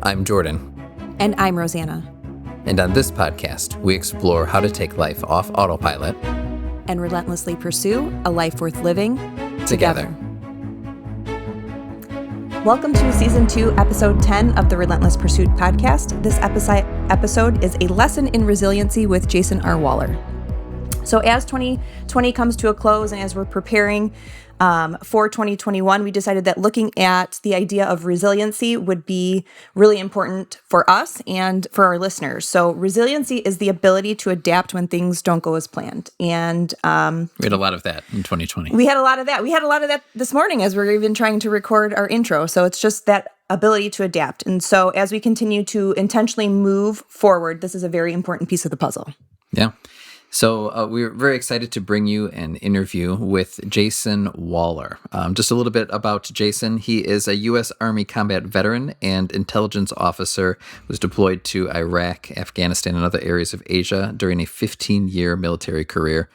I'm Jordan. And I'm Rosanna. And on this podcast, we explore how to take life off autopilot and relentlessly pursue a life worth living together. Welcome to Season 2, Episode 10 of the Relentless Pursuit podcast. This episode is a lesson in resiliency with Jason R. Waller. So as 2020 comes to a close and as we're preparing for 2021, we decided that looking at the idea of resiliency would be really important for us and for our listeners. So resiliency is the ability to adapt when things don't go as planned. And we had a lot of that in 2020. We had a lot of that. We had a lot of that this morning as we're even trying to record our intro. So it's just that ability to adapt. And so as we continue to intentionally move forward, this is a very important piece of the puzzle. Yeah. So we're very excited to bring you an interview with Jason Waller. Just a little bit about Jason. He is a U.S. Army combat veteran and intelligence officer who was deployed to Iraq, Afghanistan, and other areas of Asia during a 15-year military career.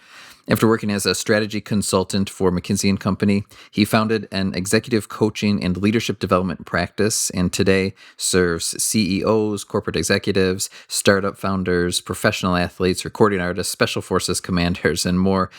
After working as a strategy consultant for McKinsey & Company, he founded an executive coaching and leadership development practice and today serves CEOs, corporate executives, startup founders, professional athletes, recording artists, special forces commanders, and more.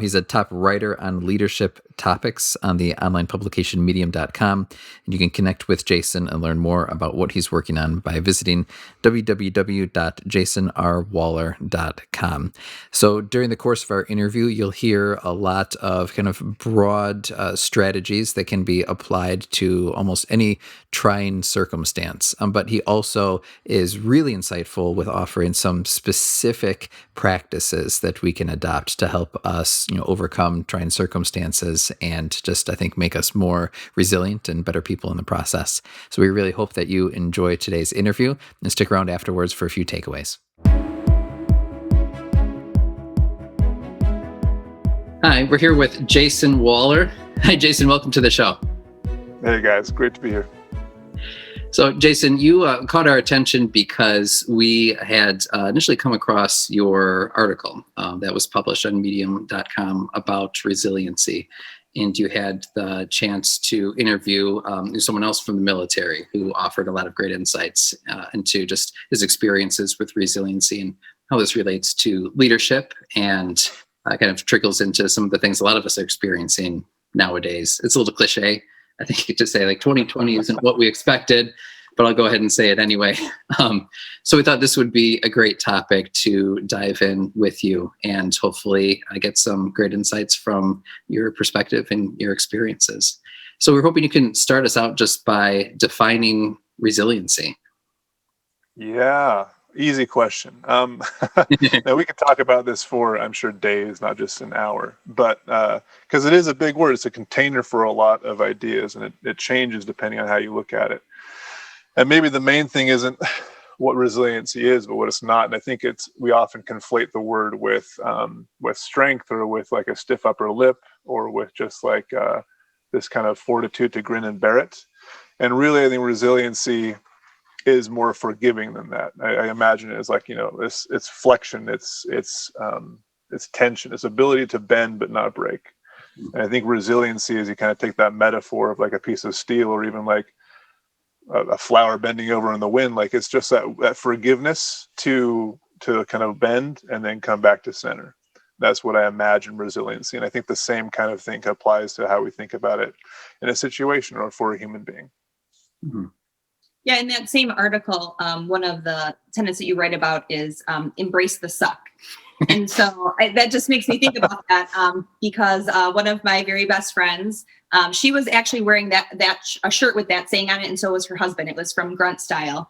He's a top writer on leadership topics on the online publication medium.com. And you can connect with Jason and learn more about what he's working on by visiting www.jasonrwaller.com. So during the course of our interview, you'll hear a lot of kind of broad strategies that can be applied to almost any trying circumstance. But he also is really insightful with offering some specific practices that we can adopt to help us, overcome trying circumstances and just, I think, make us more resilient and better people in the process. So we really hope that you enjoy today's interview and stick around afterwards for a few takeaways. Hi, we're here with Jason Waller. Hi, Jason. Welcome to the show. Hey, guys. Great to be here. So, Jason, you caught our attention because we had initially come across your article that was published on medium.com about resiliency. And you had the chance to interview someone else from the military who offered a lot of great insights into just his experiences with resiliency and how this relates to leadership and kind of trickles into some of the things a lot of us are experiencing nowadays. It's a little cliche, I think, to say like 2020 isn't what we expected, but I'll go ahead and say it anyway. So we thought this would be a great topic to dive in with you and hopefully get some great insights from your perspective and your experiences. So we're hoping you can start us out just by defining resiliency. Yeah. Easy question. Now we could talk about this for, I'm sure, days, not just an hour, but because it is a big word. It's a container for a lot of ideas, and it changes depending on how you look at it. And maybe the main thing isn't what resiliency is, but what it's not. And I think we often conflate the word with strength or with like a stiff upper lip or with just like this kind of fortitude to grin and bear it. And really, I think resiliency is more forgiving than that. I imagine it as like, it's flexion, it's tension, it's ability to bend but not break. And I think resiliency is you kind of take that metaphor of like a piece of steel or even like a flower bending over in the wind. Like it's just that forgiveness to kind of bend and then come back to center. That's what I imagine resiliency. And I think the same kind of thing applies to how we think about it in a situation or for a human being. Mm-hmm. Yeah, in that same article, one of the tenets that you write about is embrace the suck. And so that just makes me think about that because one of my very best friends, she was actually wearing a shirt with that saying on it, and so was her husband. It was from Grunt Style.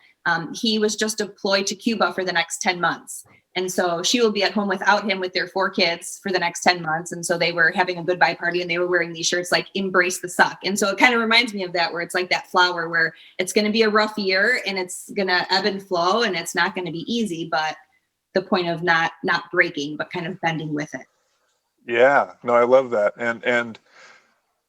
He was just deployed to Cuba for the next 10 months. And so she will be at home without him with their 4 kids for the next 10 months. And so they were having a goodbye party and they were wearing these shirts like embrace the suck. And so it kind of reminds me of that, where it's like that flower where it's going to be a rough year and it's going to ebb and flow and it's not going to be easy, but the point of not breaking, but kind of bending with it. Yeah, no, I love that. And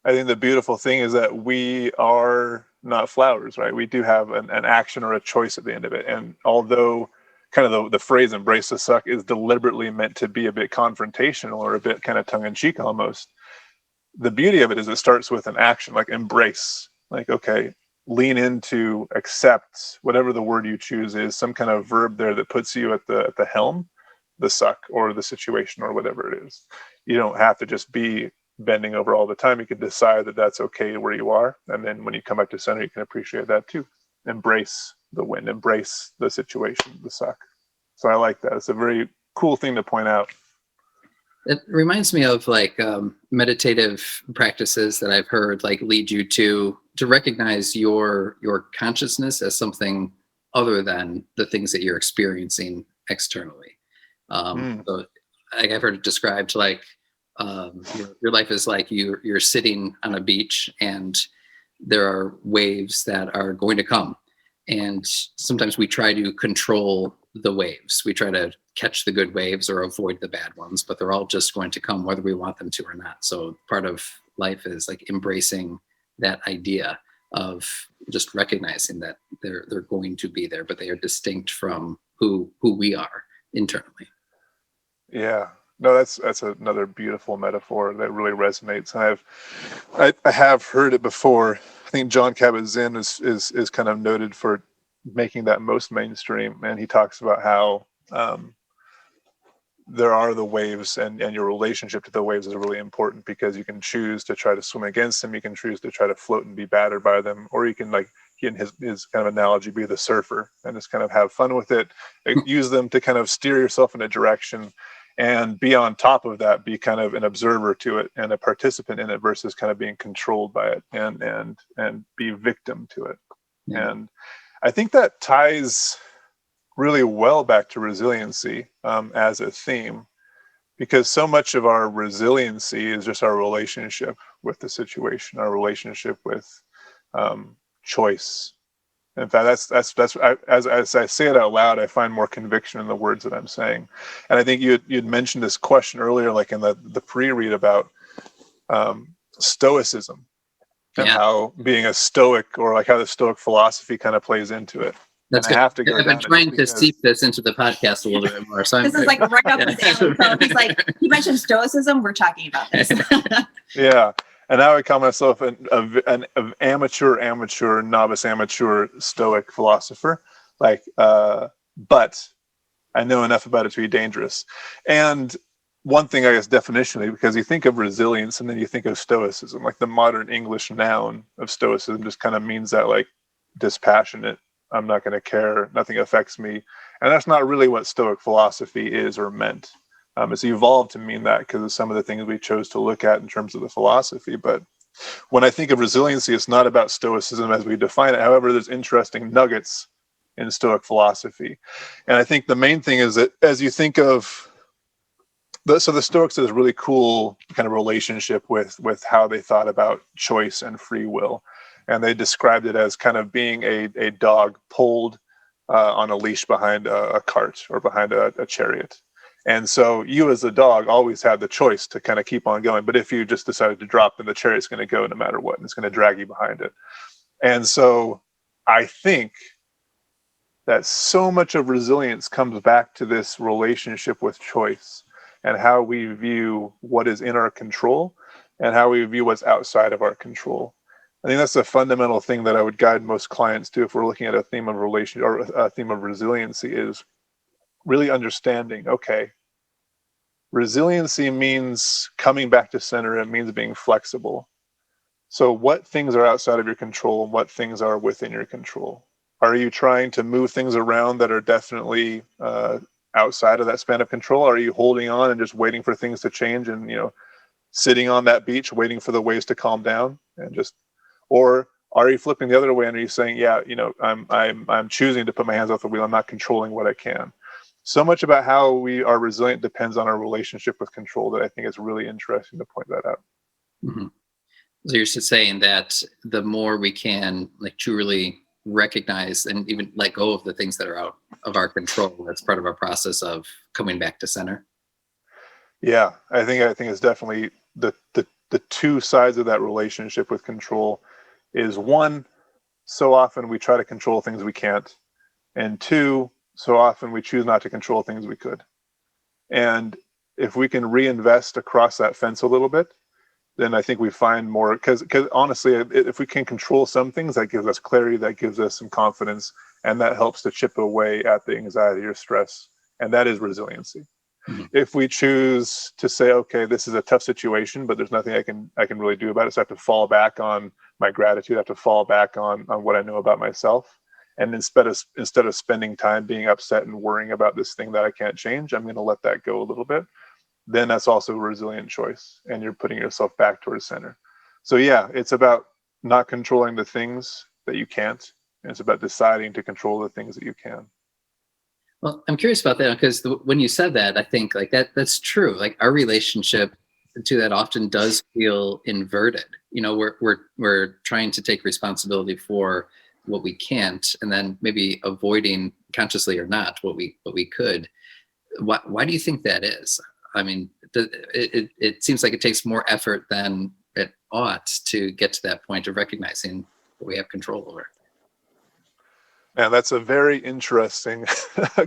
I think the beautiful thing is that we are not flowers, right? We do have an action or a choice at the end of it. And although kind of the phrase embrace the suck is deliberately meant to be a bit confrontational or a bit kind of tongue-in-cheek almost, the beauty of it is it starts with an action, like embrace, like, okay, lean into, accept, whatever the word you choose is, some kind of verb there that puts you at the helm, the suck or the situation or whatever it is. You don't have to just be bending over all the time. You can decide that that's okay where you are. And then when you come back to center, you can appreciate that too. Embrace the wind, embrace the situation, the suck. So I like that. It's a very cool thing to point out. It reminds me of like meditative practices that I've heard like lead you to recognize your consciousness as something other than the things that you're experiencing externally. So I've heard it described like your life is like you're sitting on a beach and there are waves that are going to come. And sometimes we try to control the waves. We try to catch the good waves or avoid the bad ones, but they're all just going to come whether we want them to or not. So part of life is like embracing that idea of just recognizing that they're going to be there, but they are distinct from who we are internally. Yeah. No, that's another beautiful metaphor that really resonates. And I have heard it before. I think John Kabat-Zinn is kind of noted for making that most mainstream, and he talks about how there are the waves, and your relationship to the waves is really important, because you can choose to try to swim against them, you can choose to try to float and be battered by them, or you can, like in his kind of analogy, be the surfer and just kind of have fun with it, use them to kind of steer yourself in a direction, and be on top of that, be kind of an observer to it and a participant in it, versus kind of being controlled by it and be victim to it. Yeah. And I think that ties really well back to resiliency as a theme, because so much of our resiliency is just our relationship with the situation, our relationship with choice. In fact, as I say it out loud, I find more conviction in the words that I'm saying. And I think you'd mentioned this question earlier, like in the pre-read, about stoicism and how being a stoic, or like how the Stoic philosophy kind of plays into it. That's good. I've been trying to seep this into the podcast a little bit more. So this is like right up his alley. So he's like, he mentioned stoicism, we're talking about this. Yeah. And I would call myself an amateur, novice amateur Stoic philosopher. Like, but I know enough about it to be dangerous. And one thing, I guess, definitionally, because you think of resilience and then you think of stoicism, like the modern English noun of stoicism just kind of means that, like, dispassionate, I'm not going to care, nothing affects me. And that's not really what Stoic philosophy is or meant. It's evolved to mean that because of some of the things we chose to look at in terms of the philosophy. But when I think of resiliency, it's not about Stoicism as we define it. However, there's interesting nuggets in Stoic philosophy. And I think the main thing is that as you think of the Stoics has a really cool kind of relationship with how they thought about choice and free will. And they described it as kind of being a dog pulled on a leash behind a cart or behind a chariot. And so you as a dog always had the choice to kind of keep on going. But if you just decided to drop, then the chariot's going to go no matter what, and it's going to drag you behind it. And so I think that so much of resilience comes back to this relationship with choice and how we view what is in our control and how we view what's outside of our control. I think that's a fundamental thing that I would guide most clients to if we're looking at a theme of relationship or a theme of resiliency, is really understanding, okay, resiliency means coming back to center. It means being flexible. So what things are outside of your control and what things are within your control? Are you trying to move things around that are definitely outside of that span of control? Are you holding on and just waiting for things to change and, sitting on that beach waiting for the waves to calm down and just, or are you flipping the other way and are you saying, yeah, I'm choosing to put my hands off the wheel. I'm not controlling what I can. So much about how we are resilient depends on our relationship with control that I think is really interesting to point that out. Mm-hmm. So you're just saying that the more we can like truly recognize and even let go of the things that are out of our control, that's part of our process of coming back to center. Yeah, I think it's definitely the two sides of that relationship with control is, one, so often we try to control things we can't, and two, so often we choose not to control things we could. And if we can reinvest across that fence a little bit then I think we find more, because honestly, if we can control some things, that gives us clarity, that gives us some confidence, and that helps to chip away at the anxiety or stress. And that is resiliency. Mhm. If we choose to say, okay, this is a tough situation, but there's nothing I can really do about it, so I have to fall back on my gratitude, I have to fall back on what I know about myself. And instead of spending time being upset and worrying about this thing that I can't change, I'm going to let that go a little bit. Then that's also a resilient choice, and you're putting yourself back towards center. So yeah, it's about not controlling the things that you can't, and it's about deciding to control the things that you can. Well, I'm curious about that because when you said that, I think like that's true. Like our relationship to that often does feel inverted. We're trying to take responsibility for what we can't, and then maybe avoiding consciously or not what we could. Why do you think that is? I mean, it seems like it takes more effort than it ought to get to that point of recognizing what we have control over. And that's a very interesting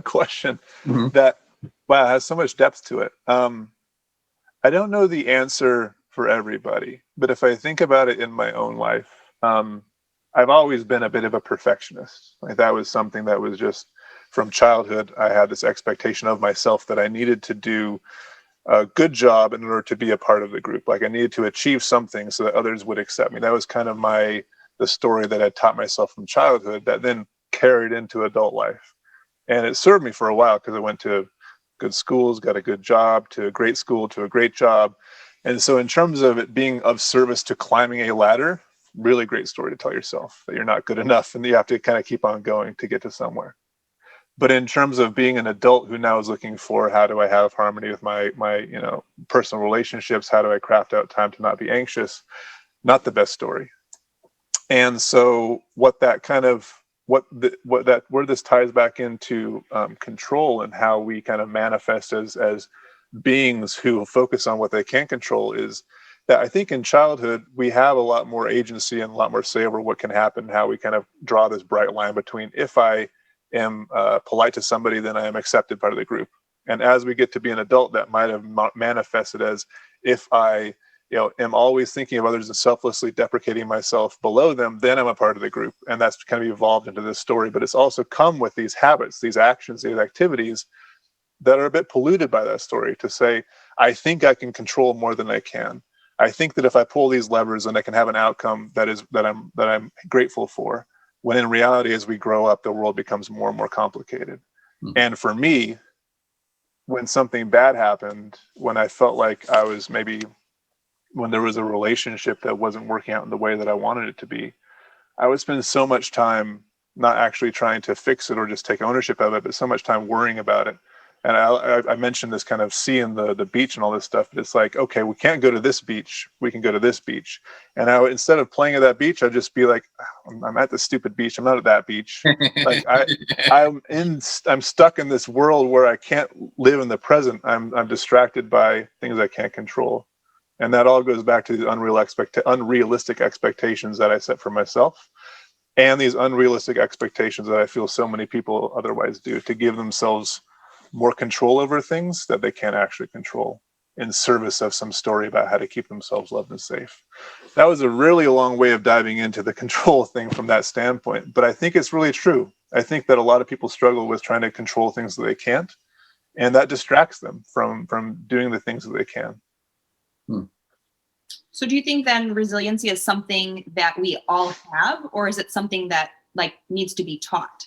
question Mhm. that, wow, has so much depth to it. I don't know the answer for everybody, but if I think about it in my own life, I've always been a bit of a perfectionist. Like that was something that was just from childhood. I had this expectation of myself that I needed to do a good job in order to be a part of the group. Like I needed to achieve something so that others would accept me. That was kind of the story that I taught myself from childhood that then carried into adult life. And it served me for a while because I went to good schools, got a good job, to a great school, to a great job. And so in terms of it being of service to climbing a ladder, really great story to tell yourself that you're not good enough and you have to kind of keep on going to get to somewhere. But in terms of being an adult who now is looking for how do I have harmony with my personal relationships, how do I craft out time to not be anxious, not the best story. And so what that kind of where this ties back into control and how we kind of manifest as beings who focus on what they can control is that I think in childhood we have a lot more agency and a lot more say over what can happen, how we kind of draw this bright line between if I am polite to somebody, then I am accepted part of the group. And as we get to be an adult, that might have manifested as if I am always thinking of others and selflessly deprecating myself below them, then I'm a part of the group. And that's kind of evolved into this story. But it's also come with these habits, these actions, these activities that are a bit polluted by that story to say, I think I can control more than I can. I think that if I pull these levers, then I can have an outcome that I'm grateful for. When in reality, as we grow up, the world becomes more and more complicated. Mm-hmm. And for me, when something bad happened, when I felt like I was when there was a relationship that wasn't working out in the way that I wanted it to be, I would spend so much time not actually trying to fix it or just take ownership of it, but so much time worrying about it. And I mentioned this kind of seeing the beach and all this stuff, but it's like, okay, we can't go to this beach. We can go to this beach. And instead of playing at that beach, I'd just be like, I'm at the stupid beach. I'm not at that beach. Like I'm stuck in this world where I can't live in the present. I'm distracted by things I can't control. And that all goes back to the unrealistic expectations that I set for myself, and these unrealistic expectations that I feel so many people otherwise do, to give themselves more control over things that they can't actually control in service of some story about how to keep themselves loved and safe. That was a really long way of diving into the control thing from that standpoint, but I think it's really true. I think that a lot of people struggle with trying to control things that they can't, and that distracts them from doing the things that they can. So do you think then resiliency is something that we all have, or is it something that needs to be taught?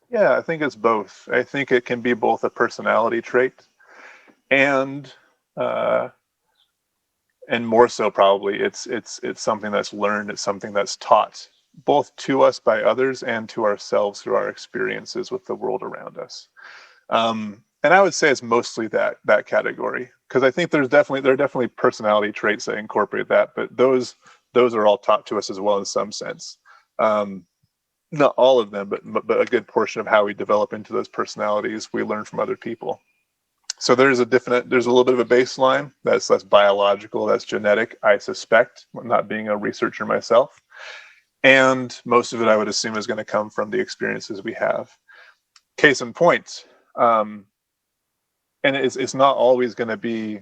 Yeah, I think it's both. I think it can be both a personality trait and more so probably it's something that's learned, it's something that's taught, both to us by others and to ourselves through our experiences with the world around us. And I would say it's mostly that category, because I think there are definitely personality traits that incorporate that, but those are all taught to us as well in some sense. Not all of them, but a good portion of how we develop into those personalities we learn from other people. So there's a little bit of a baseline that's biological, that's genetic, I suspect, not being a researcher myself. And most of it, I would assume, is going to come from the experiences we have. Case in point, and it's not always going to be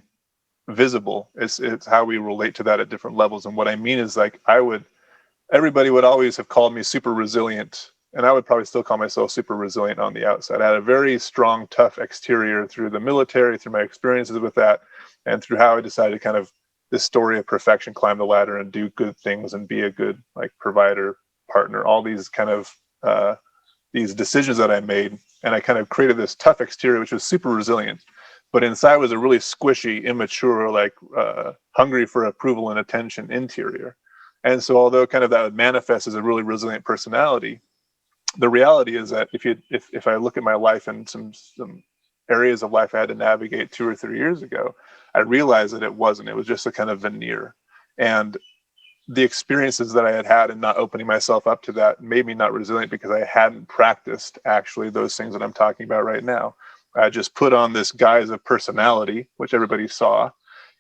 visible. It's how we relate to that at different levels. And what I mean is, like, everybody would always have called me super resilient, and I would probably still call myself super resilient on the outside. I had a very strong, tough exterior through the military, through my experiences with that, and through how I decided to kind of this story of perfection, climb the ladder and do good things and be a good, like, provider, partner, all these kind of these decisions that I made. And I kind of created this tough exterior, which was super resilient, but inside was a really squishy, immature, like hungry for approval and attention interior. And so although kind of that would manifest as a really resilient personality, the reality is that if I look at my life and some areas of life I had to navigate 2 or 3 years ago, I realized that it wasn't. It was just a kind of veneer. And the experiences that I had and not opening myself up to that made me not resilient, because I hadn't practiced actually those things that I'm talking about right now. I just put on this guise of personality, which everybody saw.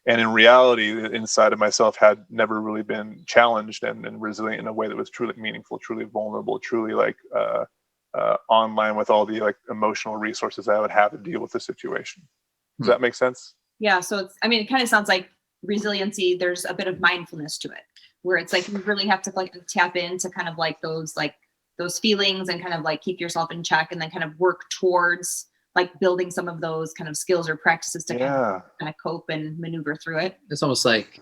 And in reality, the inside of myself had never really been challenged and resilient in a way that was truly meaningful, truly vulnerable, truly like online with all the like emotional resources I would have to deal with the situation. Does that make sense? Yeah. So it kind of sounds like resiliency, there's a bit of mindfulness to it, where it's like you really have to like tap into kind of like those feelings and kind of like keep yourself in check, and then kind of work towards like building some of those kind of skills or practices to kind of cope and maneuver through it. It's almost like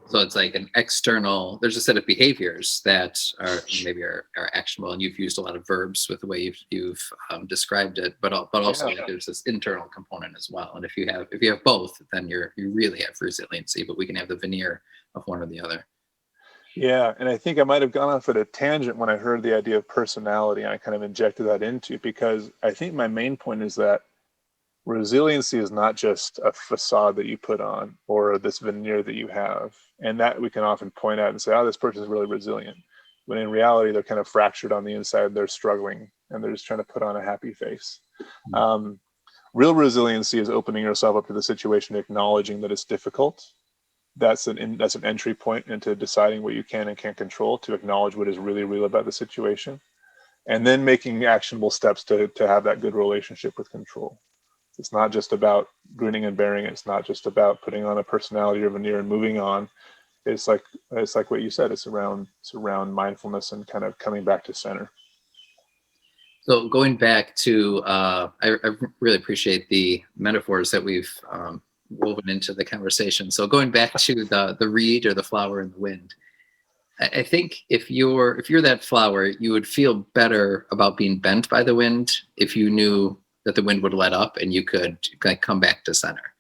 so it's like an external, there's a set of behaviors that are maybe are actionable, and you've used a lot of verbs with the way you've described it, but also like there's this internal component as well. And if you have both, then you really have resiliency, but we can have the veneer of one or the other. Yeah, and I think I might have gone off at a tangent when I heard the idea of personality, and I kind of injected that into, because I think my main point is that resiliency is not just a facade that you put on or this veneer that you have, and that we can often point out and say, oh, this person is really resilient. When in reality, they're kind of fractured on the inside, they're struggling, and they're just trying to put on a happy face. Real resiliency is opening yourself up to the situation, acknowledging that it's difficult. That's an entry point into deciding what you can and can't control, to acknowledge what is really real about the situation, and then making actionable steps to have that good relationship with control. It's not just about grinning and bearing it. It's not just about putting on a personality or veneer and moving on. It's like what you said. It's around mindfulness and kind of coming back to center. So going back to, I really appreciate the metaphors that we've woven into the conversation. So going back to the reed or the flower in the wind, I think if you're that flower, you would feel better about being bent by the wind if you knew that the wind would let up and you could like come back to center.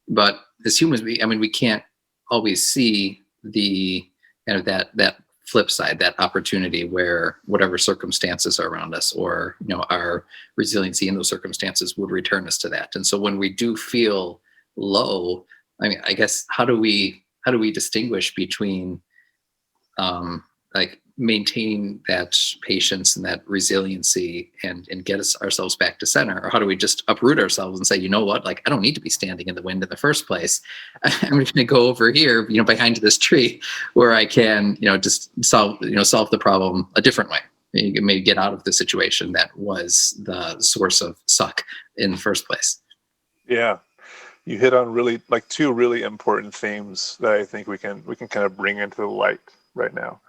But as humans, we can't always see the kind of that flip side, that opportunity where whatever circumstances are around us, or our resiliency in those circumstances would return us to that. And so when we do feel low, I guess how do we distinguish between like maintaining that patience and that resiliency and get ourselves back to center? Or how do we just uproot ourselves and say, you know what, like I don't need to be standing in the wind in the first place. I'm just going to go over here, behind this tree where I can, just solve the problem a different way. You can maybe get out of the situation that was the source of suck in the first place. Yeah. You hit on really like two really important themes that I think we can kind of bring into the light right now.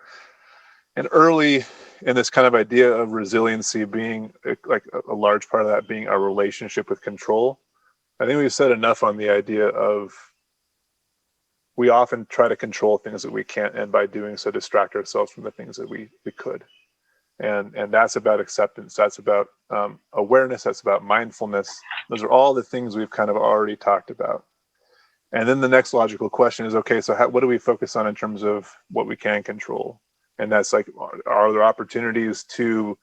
And early in this kind of idea of resiliency being like a large part of that being our relationship with control, I think we've said enough on the idea of we often try to control things that we can't, and by doing so distract ourselves from the things that we could. And that's about acceptance. That's about awareness. That's about mindfulness. Those are all the things we've kind of already talked about. And then the next logical question is, okay, so what do we focus on in terms of what we can control? And that's like, are there opportunities to,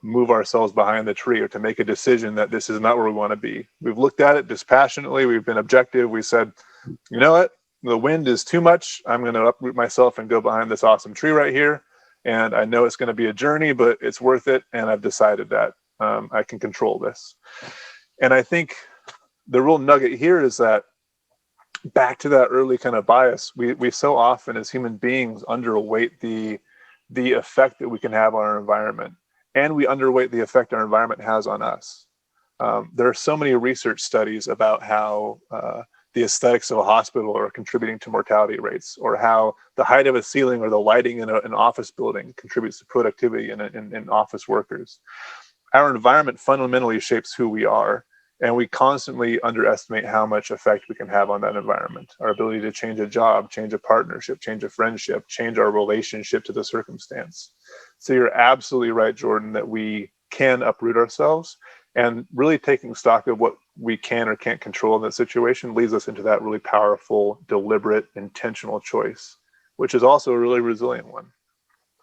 move ourselves behind the tree, or to make a decision that this is not where we want to be? We've looked at it dispassionately. We've been objective. We said, you know what? The wind is too much. I'm going to uproot myself and go behind this awesome tree right here. And I know it's going to be a journey, but it's worth it. And I've decided that I can control this. And I think the real nugget here is that back to that early kind of bias, we so often as human beings underweight the effect that we can have on our environment, and we underweight the effect our environment has on us. There are so many research studies about how the aesthetics of a hospital are contributing to mortality rates, or how the height of a ceiling or the lighting in an office building contributes to productivity in office workers. Our environment fundamentally shapes who we are, and we constantly underestimate how much effect we can have on that environment. Our ability to change a job, change a partnership, change a friendship, change our relationship to the circumstance. So you're absolutely right, Jordan, that we can uproot ourselves, and really taking stock of what we can or can't control in that situation leads us into that really powerful, deliberate, intentional choice, which is also a really resilient one.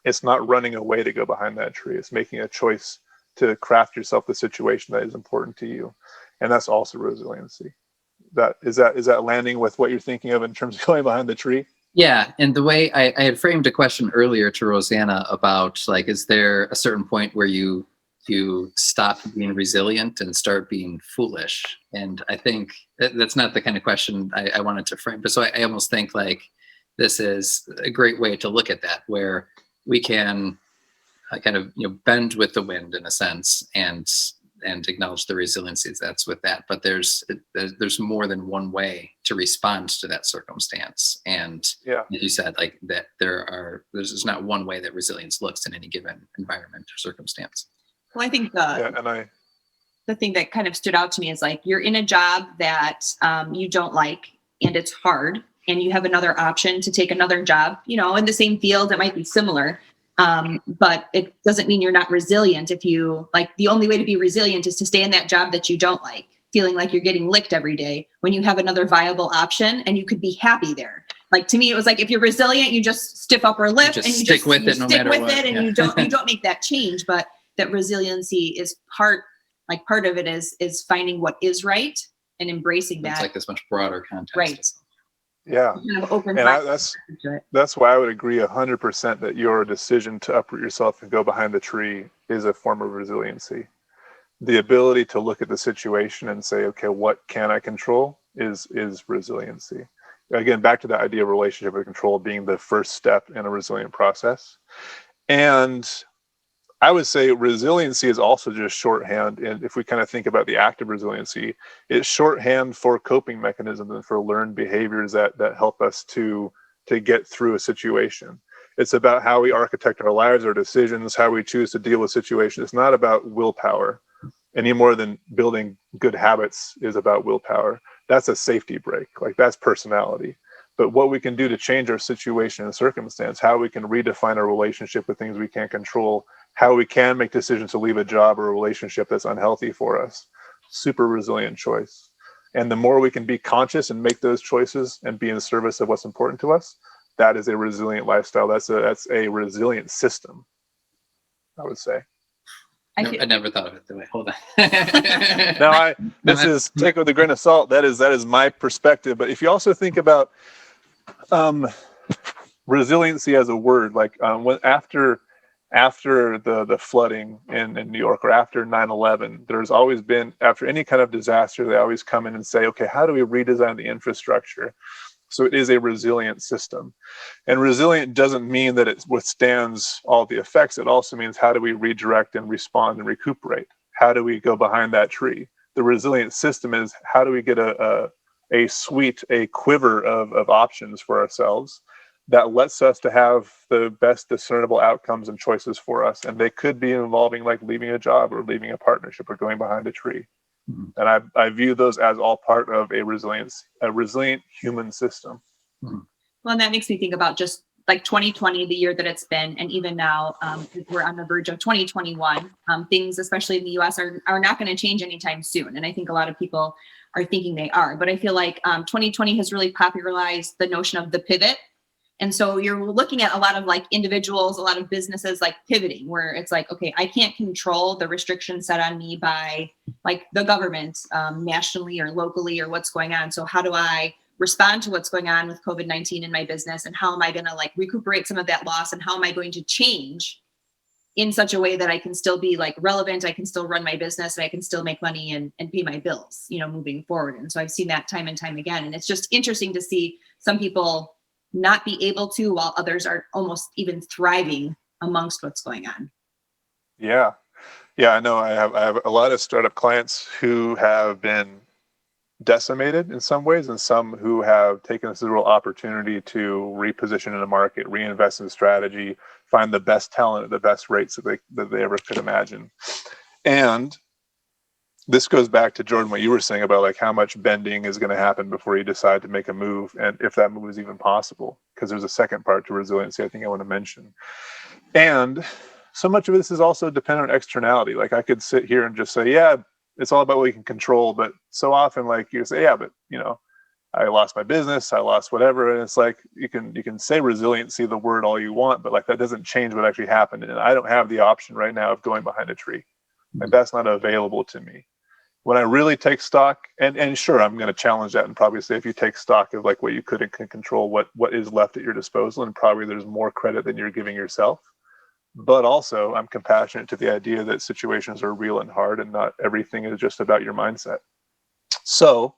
It's not running away to go behind that tree. It's making a choice to craft yourself the situation that is important to you. And that's also resiliency. Is that landing with what you're thinking of in terms of going behind the tree? Yeah, and the way I had framed a question earlier to Rosanna about, like, is there a certain point where you stop being resilient and start being foolish? And I think that's not the kind of question I wanted to frame. But so I almost think like this is a great way to look at that, where we can kind of bend with the wind in a sense, and acknowledge the resiliency that's with that. But there's more than one way to respond to that circumstance. And Yeah, as you said, like that there's not one way that resilience looks in any given environment or circumstance. Well, I think and the thing that kind of stood out to me is like you're in a job that you don't like and it's hard, and you have another option to take another job, in the same field that might be similar. But it doesn't mean you're not resilient. If you like, the only way to be resilient is to stay in that job that you don't like, feeling like you're getting licked every day, when you have another viable option and you could be happy there. Like, to me, it was like, if you're resilient, you just stiff upper lip and you stick with it no matter what. And you don't make that change. But that resiliency is part of it is finding what is right and embracing that. It's like this much broader context. Right. Yeah. Kind of open. And that's why I would agree 100% that your decision to uproot yourself and go behind the tree is a form of resiliency. The ability to look at the situation and say, okay, what can I control is resiliency. Again, back to the idea of relationship with control being the first step in a resilient process. And I would say resiliency is also just shorthand. And if we kind of think about the active resiliency, it's shorthand for coping mechanisms and for learned behaviors that help us to get through a situation. It's about how we architect our lives, our decisions, how we choose to deal with situations. It's not about willpower any more than building good habits is about willpower. That's a safety brake. Like, that's personality. But what we can do to change our situation and circumstance, how we can redefine our relationship with things we can't control, how we can make decisions to leave a job or a relationship that's unhealthy for us. Super resilient choice. And the more we can be conscious and make those choices and be in service of what's important to us, that is a resilient lifestyle. That's a resilient system, I would say. I never thought of it that way. Hold on. Take it with a grain of salt. That is my perspective. But if you also think about resiliency as a word, like after the flooding in New York, or after 9/11, there's always been, after any kind of disaster, they always come in and say, okay, how do we redesign the infrastructure? So it is a resilient system. And resilient doesn't mean that it withstands all the effects. It also means, how do we redirect and respond and recuperate? How do we go behind that tree? The resilient system is, how do we get a quiver of options for ourselves that lets us to have the best discernible outcomes and choices for us. And they could be involving like leaving a job or leaving a partnership or going behind a tree. Mm-hmm. And I view those as all part of a resilient human system. Mm-hmm. Well, and that makes me think about just like 2020, the year that it's been, and even now we're on the verge of 2021. Things, especially in the US, are not going to change anytime soon. And I think a lot of people are thinking they are. But I feel like 2020 has really popularized the notion of the pivot. And so you're looking at a lot of like individuals, a lot of businesses like pivoting, where it's like, okay, I can't control the restrictions set on me by like the government nationally or locally or what's going on. So how do I respond to what's going on with COVID-19 in my business? And how am I going to like recuperate some of that loss? And how am I going to change in such a way that I can still be like relevant? I can still run my business and I can still make money and pay my bills, moving forward. And so I've seen that time and time again. And it's just interesting to see some people not be able to, while others are almost even thriving amongst what's going on. Yeah, I know. I have a lot of startup clients who have been decimated in some ways, and some who have taken this as a real opportunity to reposition in the market, reinvest in strategy, find the best talent at the best rates that they ever could imagine. And this goes back to, Jordan, what you were saying about like how much bending is going to happen before you decide to make a move, and if that move is even possible, because there's a second part to resiliency I think I want to mention. And so much of this is also dependent on externality. Like I could sit here and just say, yeah, it's all about what you can control. But so often, like you say, yeah, but I lost my business, I lost whatever. And it's like, you can say resiliency, the word, all you want, but like that doesn't change what actually happened. And I don't have the option right now of going behind a tree. Like that's not available to me. When I really take stock, and sure, I'm going to challenge that and probably say, if you take stock of like what you could and can control, what is left at your disposal, and probably there's more credit than you're giving yourself. But also, I'm compassionate to the idea that situations are real and hard, and not everything is just about your mindset. So,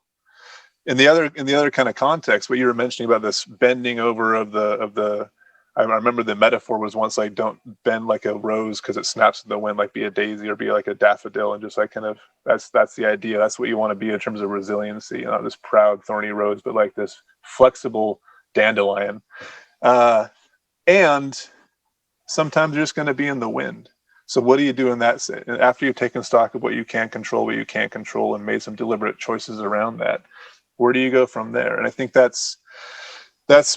in the other kind of context, what you were mentioning about this bending over of the, I remember the metaphor was once like, don't bend like a rose because it snaps in the wind, like be a daisy or be like a daffodil, and just like kind of that's the idea. That's what you want to be in terms of resiliency, not this proud thorny rose, but like this flexible dandelion. And sometimes you're just going to be in the wind. So what do you do in that after you've taken stock of what you can control, what you can't control, and made some deliberate choices around that? Where do you go from there? And I think that's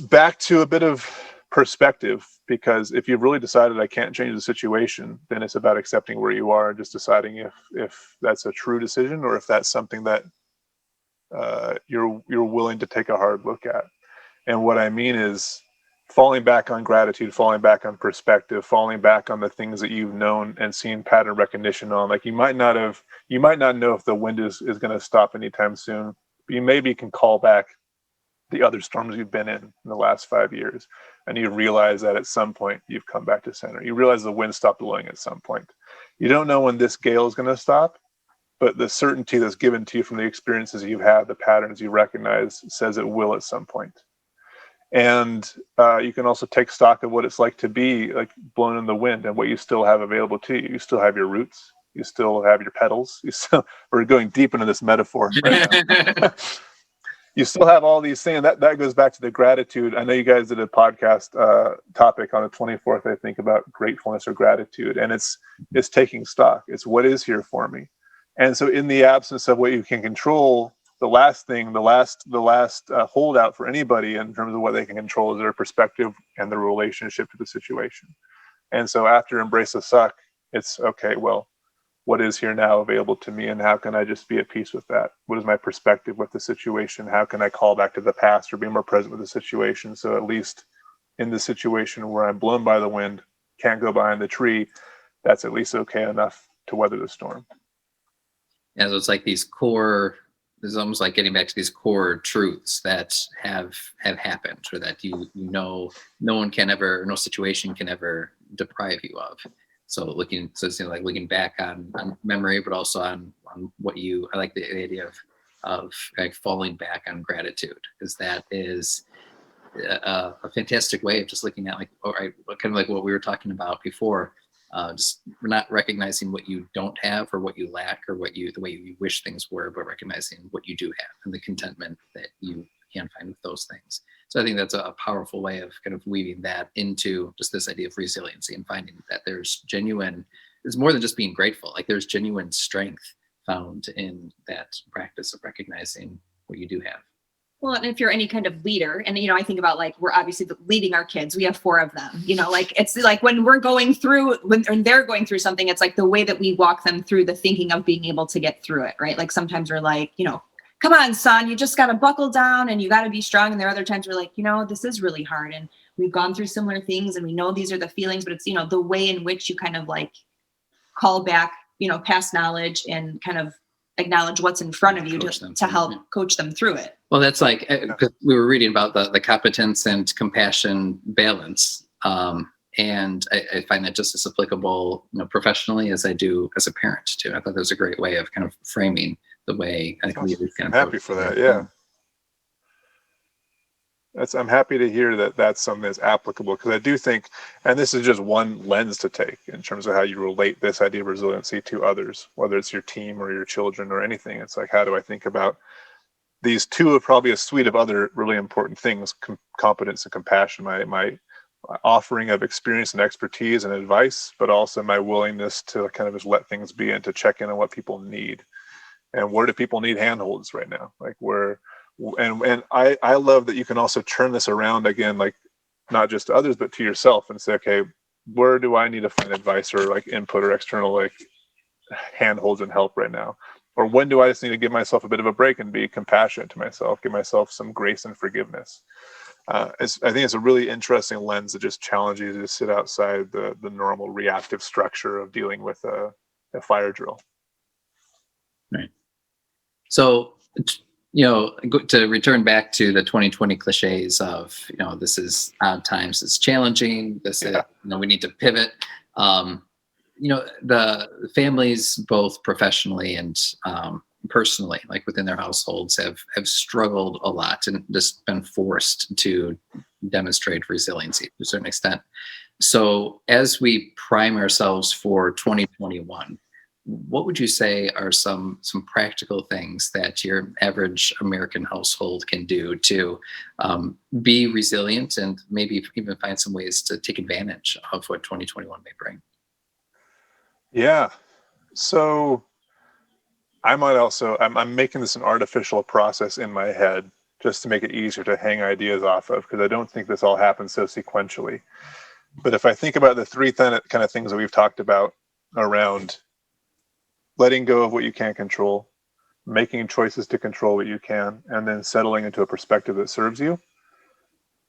back to a bit of perspective, because if you've really decided I can't change the situation, then it's about accepting where you are and just deciding if that's a true decision, or if that's something that you're willing to take a hard look at. And what I mean is falling back on gratitude, falling back on perspective, falling back on the things that you've known and seen pattern recognition on. Like you might not know if the wind is going to stop anytime soon, but you maybe can call back the other storms you've been in the last 5 years, and you realize that at some point you've come back to center. You realize the wind stopped blowing at some point. You don't know when this gale is going to stop, but the certainty that's given to you from the experiences you've had, the patterns you recognize, says it will at some point. And you can also take stock of what it's like to be like blown in the wind, and what you still have available to you. You still have your roots. You still have your petals. We're going deep into this metaphor right now. You still have all these things. That goes back to the gratitude. I know you guys did a podcast topic on the 24th, I think, about gratefulness or gratitude. And it's taking stock. It's what is here for me. And so in the absence of what you can control, the last holdout for anybody in terms of what they can control is their perspective and their relationship to the situation. And so after embrace the suck, it's okay, well, what is here now available to me, and how can I just be at peace with that? What is my perspective with the situation? How can I call back to the past or be more present with the situation? So at least in the situation where I'm blown by the wind, can't go behind the tree, that's at least okay enough to weather the storm. Yeah, so it's like these core, it's almost like getting back to these core truths that have happened, or that no one can ever, no situation can ever deprive you of. So it's like looking back on memory, but also on what I like the idea of like falling back on gratitude, because that is a fantastic way of just looking at, like, all right, kind of like what we were talking about before. Just not recognizing what you don't have or what you lack or the way you wish things were, but recognizing what you do have and the contentment that you can find with those things. So I think that's a powerful way of kind of weaving that into just this idea of resiliency, and finding that it's more than just being grateful. Like there's genuine strength found in that practice of recognizing what you do have. Well, and if you're any kind of leader, and, I think about, like, we're obviously leading our kids. We have 4 of them, like, it's like when they're going through something, it's like the way that we walk them through the thinking of being able to get through it, right? Like sometimes we're like, come on, son, you just got to buckle down and you got to be strong. And there are other times we're like, this is really hard. And we've gone through similar things and we know these are the feelings, but it's, the way in which you kind of like call back, past knowledge and kind of acknowledge what's in front of you to help coach them through it. Well, that's like, because we were reading about the competence and compassion balance. And I find that just as applicable, professionally as I do as a parent too. I thought that was a great way of kind of framing the way I think leaders can. I'm happy for that. Yeah. I'm happy to hear that that's something that's applicable, because I do think, and this is just one lens to take in terms of how you relate this idea of resiliency to others, whether it's your team or your children or anything. It's like, how do I think about these two are probably a suite of other really important things: competence and compassion. My offering of experience and expertise and advice, but also my willingness to kind of just let things be and to check in on what people need. And where do people need handholds right now? Like where, and I love that you can also turn this around again, like not just to others, but to yourself, and say, okay, where do I need to find advice or like input or external like handholds and help right now? Or when do I just need to give myself a bit of a break and be compassionate to myself, give myself some grace and forgiveness? I think it's a really interesting lens that just challenges you to sit outside the normal reactive structure of dealing with a fire drill. Right. So, to return back to the 2020 cliches of, this is odd times, it's challenging, this is, we need to pivot. The families, both professionally and personally, like within their households, have struggled a lot and just been forced to demonstrate resiliency to a certain extent. So as we prime ourselves for 2021, what would you say are some practical things that your average American household can do to be resilient and maybe even find some ways to take advantage of what 2021 may bring? Yeah. So I'm making this an artificial process in my head just to make it easier to hang ideas off of, because I don't think this all happens so sequentially. But if I think about the three kind of things that we've talked about around letting go of what you can't control, making choices to control what you can, and then settling into a perspective that serves you.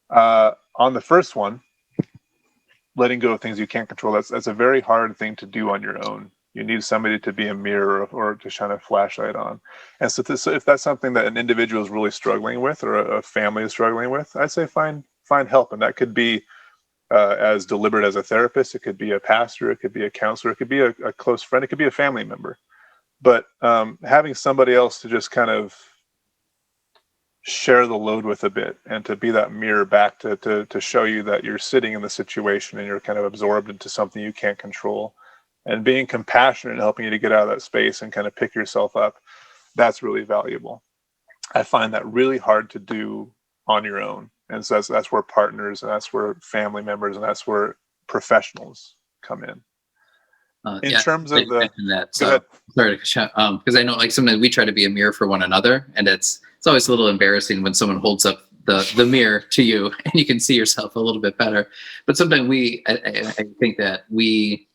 On the first one, letting go of things you can't control, that's a very hard thing to do on your own. You need somebody to be a mirror or to shine a flashlight on. And so if that's something that an individual is really struggling with, or a family is struggling with, I'd say find help. And that could be as deliberate as a therapist. It could be a pastor. It could be a counselor. It could be a close friend. It could be a family member. But having somebody else to just kind of share the load with a bit, and to be that mirror back to show you that you're sitting in the situation and you're kind of absorbed into something you can't control, and being compassionate and helping you to get out of that space and kind of pick yourself up, that's really valuable. I find that really hard to do on your own. And so that's where partners, and that's where family members, and that's where professionals come in. In terms of that, so sorry, because I know, like, sometimes we try to be a mirror for one another, and it's always a little embarrassing when someone holds up the mirror to you and you can see yourself a little bit better. But sometimes I think that we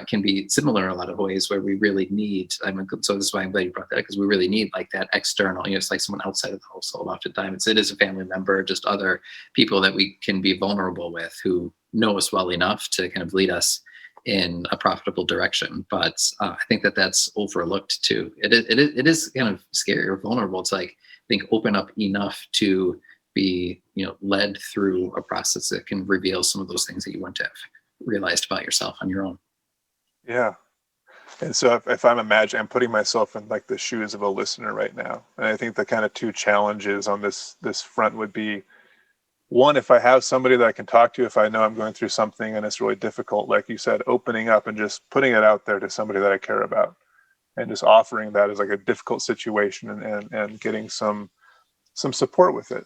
can be similar in a lot of ways, where we really need. So this is why I'm glad you brought that, because we really need like that external. It's like someone outside of the household. Oftentimes, it is a family member, just other people that we can be vulnerable with, who know us well enough to kind of lead us in a profitable direction. But I think that's overlooked too. It is kind of scary or vulnerable to, like, I think, open up enough to be led through a process that can reveal some of those things that you wouldn't have realized about yourself on your own. Yeah. And so if I'm putting myself in like the shoes of a listener right now, and I think the kind of two challenges on this front would be, one, if I have somebody that I can talk to, if I know I'm going through something and it's really difficult, like you said, opening up and just putting it out there to somebody that I care about, and just offering that as like a difficult situation, and getting some support with it.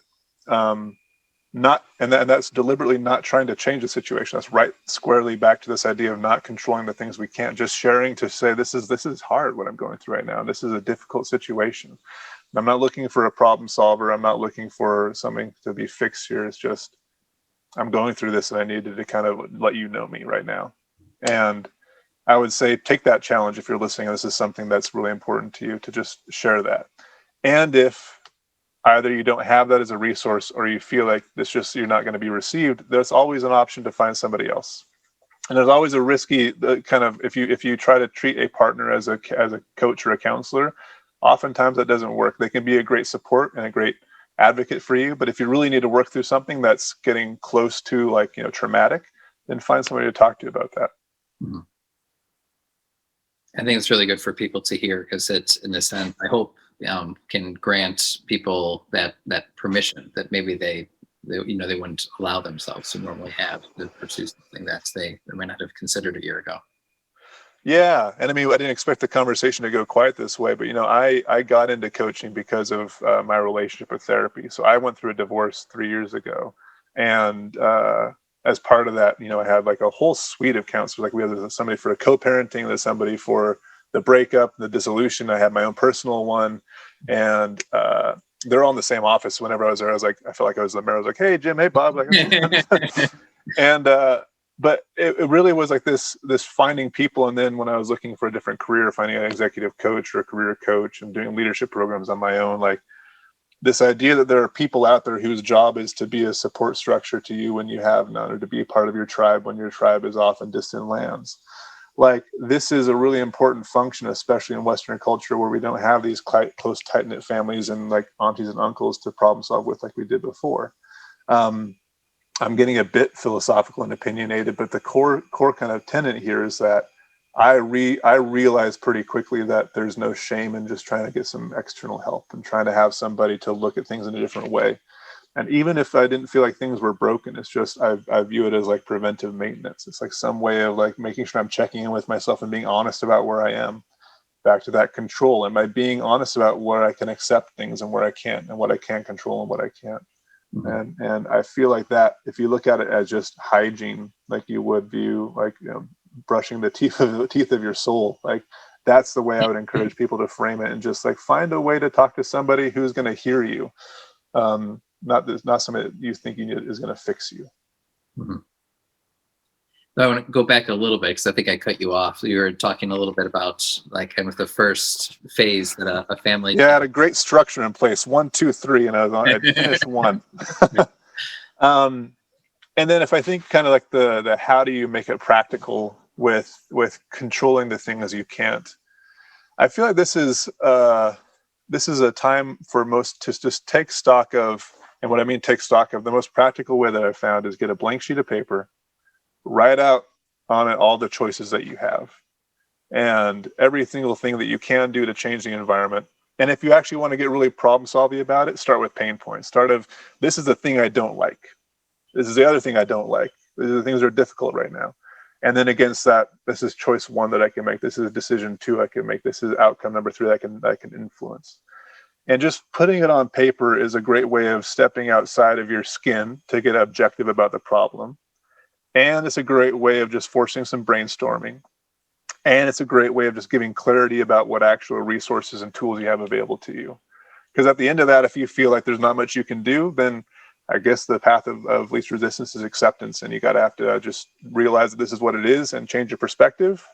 That's deliberately not trying to change the situation. That's right squarely back to this idea of not controlling the things we can't, just sharing to say, this is hard what I'm going through right now. This is a difficult situation. I'm not looking for a problem solver. I'm not looking for something to be fixed here. It's just, I'm going through this and I needed to kind of let you know me right now. And I would say take that challenge if you're listening. This is something that's really important to you, to just share that. And if either you don't have that as a resource, or you feel like you're not going to be received, there's always an option to find somebody else. And there's always a risky kind of, if you try to treat a partner as a coach or a counselor, oftentimes that doesn't work. They can be a great support and a great advocate for you, but if you really need to work through something that's getting close to, like, traumatic, then find somebody to talk to about that. Mm-hmm. I think it's really good for people to hear, because it's, in a sense, I hope, can grant people that permission that maybe they wouldn't allow themselves to normally have, to pursue something that they might not have considered a year ago. Yeah. And I mean, I didn't expect the conversation to go quite this way, but I got into coaching because of my relationship with therapy. So I went through a divorce 3 years ago. And as part of that, I had like a whole suite of counselors. Like we had somebody for co-parenting, there's somebody for the breakup, the dissolution. I had my own personal one. And they're all in the same office. Whenever I was there, I felt like I was the mayor. I was like, hey, Jim, hey, Bob. Like, and but it really was like this finding people. And then when I was looking for a different career, finding an executive coach or a career coach and doing leadership programs on my own, like this idea that there are people out there whose job is to be a support structure to you when you have none, or to be a part of your tribe when your tribe is off in distant lands. Like this is a really important function, especially in Western culture where we don't have these close, tight-knit families and like aunties and uncles to problem solve with like we did before. I'm getting a bit philosophical and opinionated, but the core kind of tenet here is that I realized pretty quickly that there's no shame in just trying to get some external help and trying to have somebody to look at things in a different way. And even if I didn't feel like things were broken, it's just I view it as like preventive maintenance. It's like some way of like making sure I'm checking in with myself and being honest about where I am. Back to that control. Am I being honest about where I can accept things and where I can't, and what I can control and what I can't? And I feel like that if you look at it as just hygiene, like you would view like brushing the teeth of your soul, like that's the way I would encourage people to frame it, and just like find a way to talk to somebody who's going to hear you, not somebody that you think is going to fix you. Mm-hmm. I want to go back a little bit because I think I cut you off. You were talking a little bit about like kind of the first phase that a family. Yeah, I had a great structure in place. 1, 2, 3, and I finished one. And then if I think kind of like the how do you make it practical with controlling the things you can't, I feel like this is a time for most to just take stock of. And what I mean take stock of, the most practical way that I've found is get a blank sheet of paper, write out on it all the choices that you have and every single thing that you can do to change the environment. And if you actually want to get really problem solving about it, start with pain points. This is the thing I don't like. This is the other thing I don't like. These are the things that are difficult right now. And then against that, this is choice 1 that I can make. This is decision 2 I can make. This is outcome number 3 that I can influence. And just putting it on paper is a great way of stepping outside of your skin to get objective about the problem. And it's a great way of just forcing some brainstorming. And it's a great way of just giving clarity about what actual resources and tools you have available to you. Because at the end of that, if you feel like there's not much you can do, then I guess the path of least resistance is acceptance. And you got to have to just realize that this is what it is and change your perspective,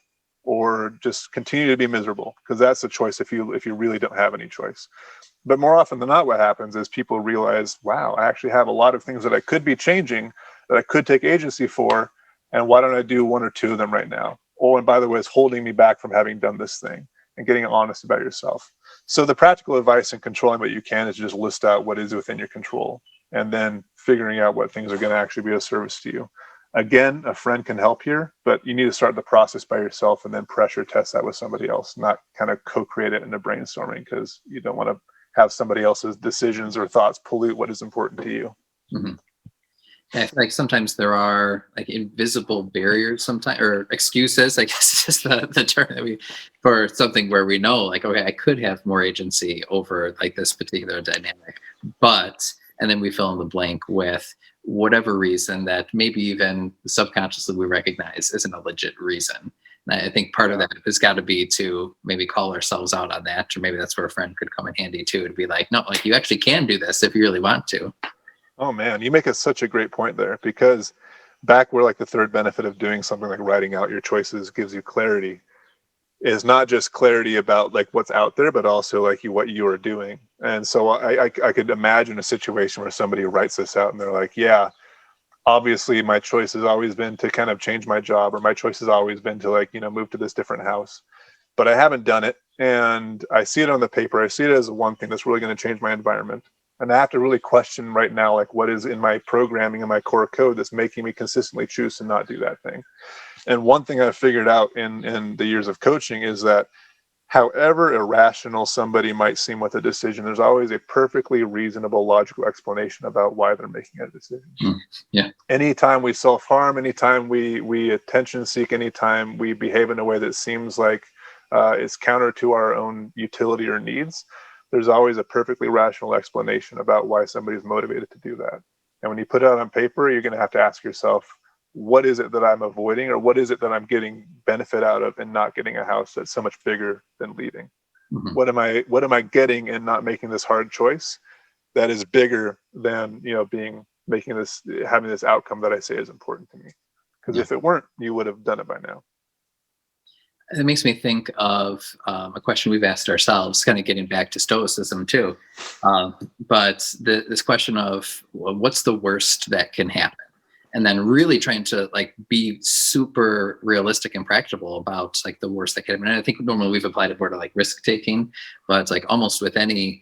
or just continue to be miserable, because that's a choice if you really don't have any choice. But more often than not, what happens is people realize, wow, I actually have a lot of things that I could be changing, that I could take agency for, and why don't I do 1 or 2 of them right now? Oh, and by the way, it's holding me back from having done this thing, and getting honest about yourself. So the practical advice in controlling what you can is just list out what is within your control, and then figuring out what things are going to actually be of service to you. Again, a friend can help here, but you need to start the process by yourself and then pressure test that with somebody else, not kind of co-create it in a brainstorming, because you don't want to have somebody else's decisions or thoughts pollute what is important to you. Mm-hmm. I feel like sometimes there are like invisible barriers sometimes, or excuses, I guess is the term that for something where we know like, okay, I could have more agency over like this particular dynamic, and then we fill in the blank with whatever reason that maybe even subconsciously we recognize isn't a legit reason. And I think part of that has got to be to maybe call ourselves out on that, or maybe that's where a friend could come in handy too, to be like, no, like you actually can do this if you really want to. Oh man, you make such a great point there, because back where like the third benefit of doing something like writing out your choices gives you clarity, is not just clarity about like what's out there, but also like what you are doing. And so I could imagine a situation where somebody writes this out and they're like, yeah, obviously my choice has always been to kind of change my job, or my choice has always been to like, move to this different house, but I haven't done it. And I see it on the paper. I see it as one thing that's really going to change my environment. And I have to really question right now, like what is in my programming and my core code that's making me consistently choose to not do that thing. And one thing I've figured out in the years of coaching is that however irrational somebody might seem with a decision, there's always a perfectly reasonable, logical explanation about why they're making a decision. Yeah. Anytime we self-harm, anytime we attention seek, anytime we behave in a way that seems like it's counter to our own utility or needs, there's always a perfectly rational explanation about why somebody's motivated to do that. And when you put it out on paper, you're going to have to ask yourself, what is it that I'm avoiding, or what is it that I'm getting benefit out of and not getting a house that's so much bigger than leaving? Mm-hmm. What am I getting in not making this hard choice that is bigger than, having this outcome that I say is important to me? Because if it weren't, you would have done it by now. It makes me think of a question we've asked ourselves, kind of getting back to Stoicism too. But this question of, well, what's the worst that can happen? And then really trying to like be super realistic and practical about like the worst that can happen. And I think normally we've applied it more to like risk taking, but it's like almost with any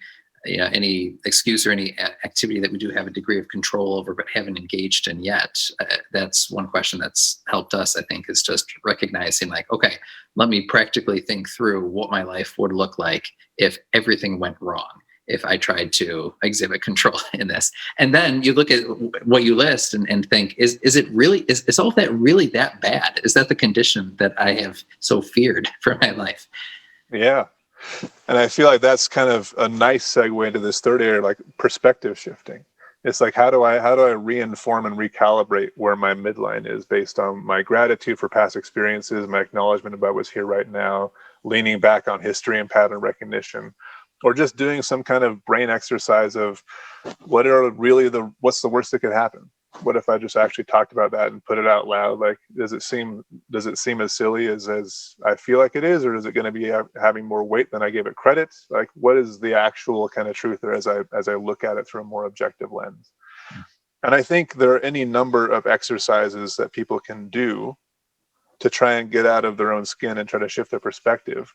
excuse or any activity that we do have a degree of control over but haven't engaged in yet. That's one question that's helped us, I think, is just recognizing like, okay, let me practically think through what my life would look like if everything went wrong, if I tried to exhibit control in this. And then you look at what you list and think, is it really, is all of that really that bad? Is that the condition that I have so feared for my life? Yeah. And I feel like that's kind of a nice segue into this third area, like perspective shifting. It's like, how do I reinform and recalibrate where my midline is based on my gratitude for past experiences, my acknowledgement about what's here right now, leaning back on history and pattern recognition, or just doing some kind of brain exercise of what's the worst that could happen? What if I just actually talked about that and put it out loud? Like, does it seem as silly as I feel like it is, or is it going to be having more weight than I gave it credit? Like, what is the actual kind of truth there as I look at it through a more objective lens? And I think there are any number of exercises that people can do to try and get out of their own skin and try to shift their perspective.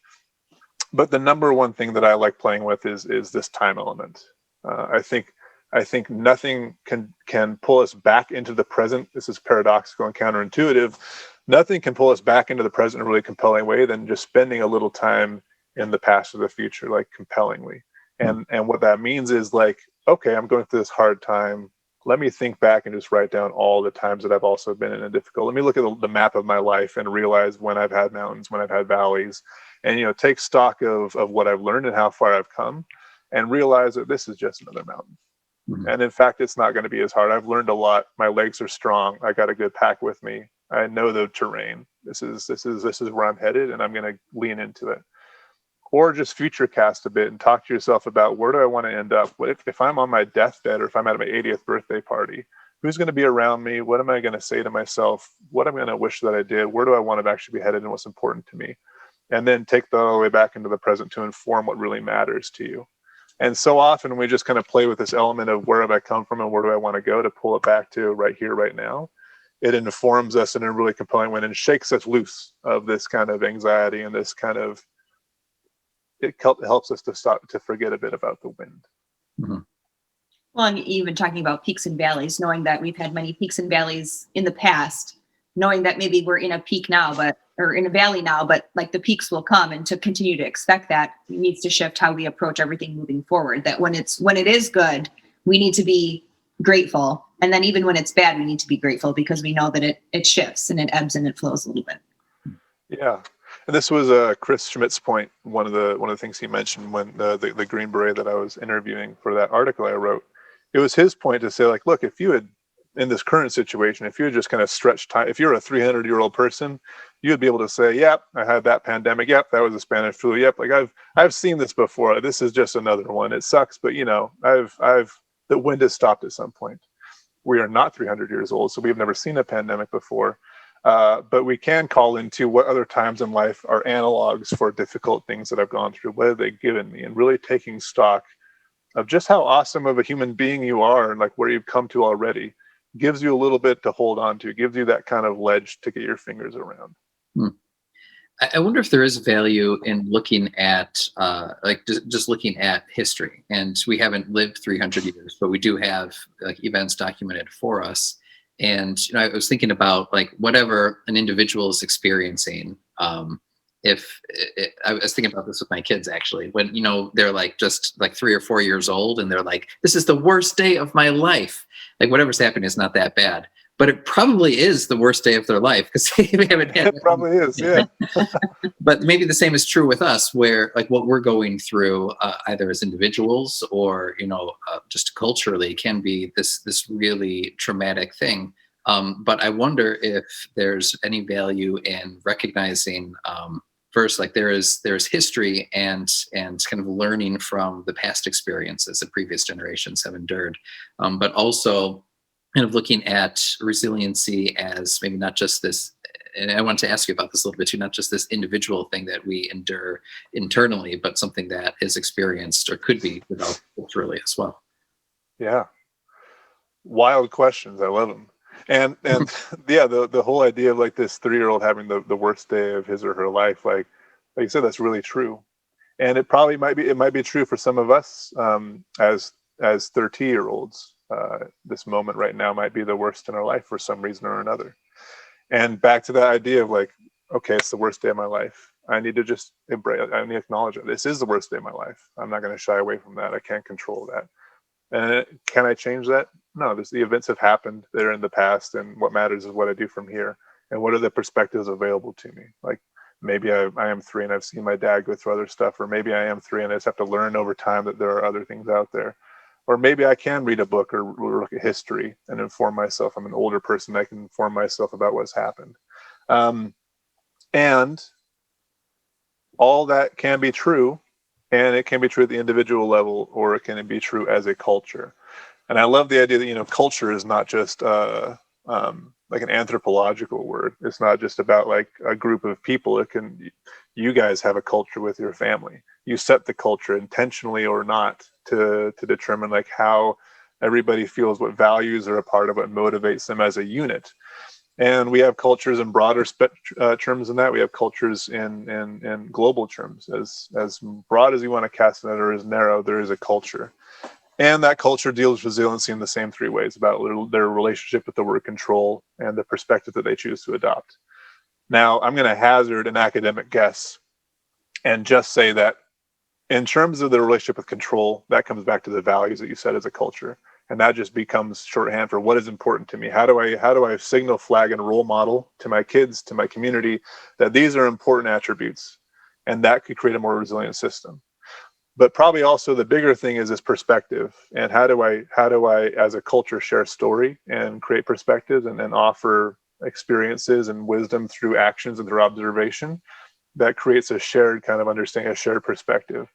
But the number one thing that I like playing with is this time element. I think nothing can pull us back into the present. This is paradoxical and counterintuitive. Nothing can pull us back into the present in a really compelling way than just spending a little time in the past or the future, like compellingly. And what that means is like, okay, I'm going through this hard time. Let me think back and just write down all the times that I've also been in a difficult. Let me look at the map of my life and realize when I've had mountains, when I've had valleys, and take stock of what I've learned and how far I've come, and realize that this is just another mountain. Mm-hmm. And in fact, it's not going to be as hard. I've learned a lot. My legs are strong. I got a good pack with me. I know the terrain. This is where I'm headed, and I'm going to lean into it. Or just future cast a bit and talk to yourself about, where do I want to end up? What if I'm on my deathbed, or if I'm at my 80th birthday party? Who's going to be around me? What am I going to say to myself? What am I going to wish that I did? Where do I want to actually be headed, and what's important to me? And then take that all the way back into the present to inform what really matters to you. And so often we just kind of play with this element of, where have I come from and where do I want to go, to pull it back to right here, right now. It informs us in a really compelling way and shakes us loose of this kind of anxiety and this kind of, it helps us to stop, to forget a bit about the wind. Mm-hmm. Well, and even talking about peaks and valleys, knowing that we've had many peaks and valleys in the past, knowing that maybe we're in a peak now, or in a valley now, but like the peaks will come, and to continue to expect that needs to shift how we approach everything moving forward. That when it is good, we need to be grateful. And then even when it's bad, we need to be grateful, because we know that it shifts and it ebbs and it flows a little bit. Yeah. And this was Chris Schmidt's point. One of the things he mentioned when the Green Beret that I was interviewing for that article I wrote, it was his point to say, like, look, if you had, in this current situation, if you had just kind of stretched time, if you're a 300-year-old person, you would be able to say, yep, I had that pandemic. Yep, that was a Spanish flu. Yep, like I've seen this before. This is just another one. It sucks, but the wind has stopped at some point. We are not 300 years old, so we've never seen a pandemic before. But we can call into what other times in life are analogs for difficult things that I've gone through. What have they given me? And really taking stock of just how awesome of a human being you are, and like where you've come to already, gives you a little bit to hold on to, gives you that kind of ledge to get your fingers around. I wonder if there is value in looking at just looking at history. And we haven't lived 300 years, but we do have like events documented for us. And I was thinking about like whatever an individual is experiencing, I was thinking about this with my kids actually, when, they're like just like 3 or 4 years old and they're like, this is the worst day of my life. Like whatever's happening is not that bad, but it probably is the worst day of their life because they haven't had It probably is, yeah. But maybe the same is true with us, where like what we're going through, either as individuals or just culturally, can be this really traumatic thing. But I wonder if there's any value in recognizing, first, like there's history and kind of learning from the past experiences that previous generations have endured, but also kind of looking at resiliency as maybe not just this. And I want to ask you about this a little bit too, not just this individual thing that we endure internally, but something that is experienced or could be developed culturally as well. Yeah. Wild questions. I love them. And yeah, the whole idea of like this 3-year-old having the worst day of his or her life, like you said, that's really true. And it probably might be true for some of us, as 30-year-olds. This moment right now might be the worst in our life for some reason or another. And back to that idea of like, okay, it's the worst day of my life. I need to just embrace, I need to acknowledge it. This is the worst day of my life. I'm not going to shy away from that. I can't control that. And can I change that? No, the events have happened. They're in the past. And what matters is what I do from here. And what are the perspectives available to me? Like maybe I am 3 and I've seen my dad go through other stuff, or maybe I am 3 and I just have to learn over time that there are other things out there. Or maybe I can read a book or look at history and inform myself. I'm an older person. I can inform myself about what's happened. And all that can be true. And it can be true at the individual level, or it can be true as a culture. And I love the idea that, culture is not just like an anthropological word. It's not just about like a group of people. You guys have a culture with your family. You set the culture intentionally or not to determine like how everybody feels, what values are a part of what motivates them as a unit. And we have cultures in broader terms than that. We have cultures in global terms. As broad as you want to cast it, or as narrow, there is a culture. And that culture deals with resiliency in the same 3 ways: about their relationship with the word control and the perspective that they choose to adopt. Now, I'm going to hazard an academic guess and just say that in terms of the relationship with control, that comes back to the values that you set as a culture. And that just becomes shorthand for what is important to me. How do I signal, flag, and role model to my kids, to my community, that these are important attributes, and that could create a more resilient system. But probably also the bigger thing is this perspective. And how do I as a culture share story and create perspectives and then offer experiences and wisdom through actions and through observation that creates a shared kind of understanding, a shared perspective.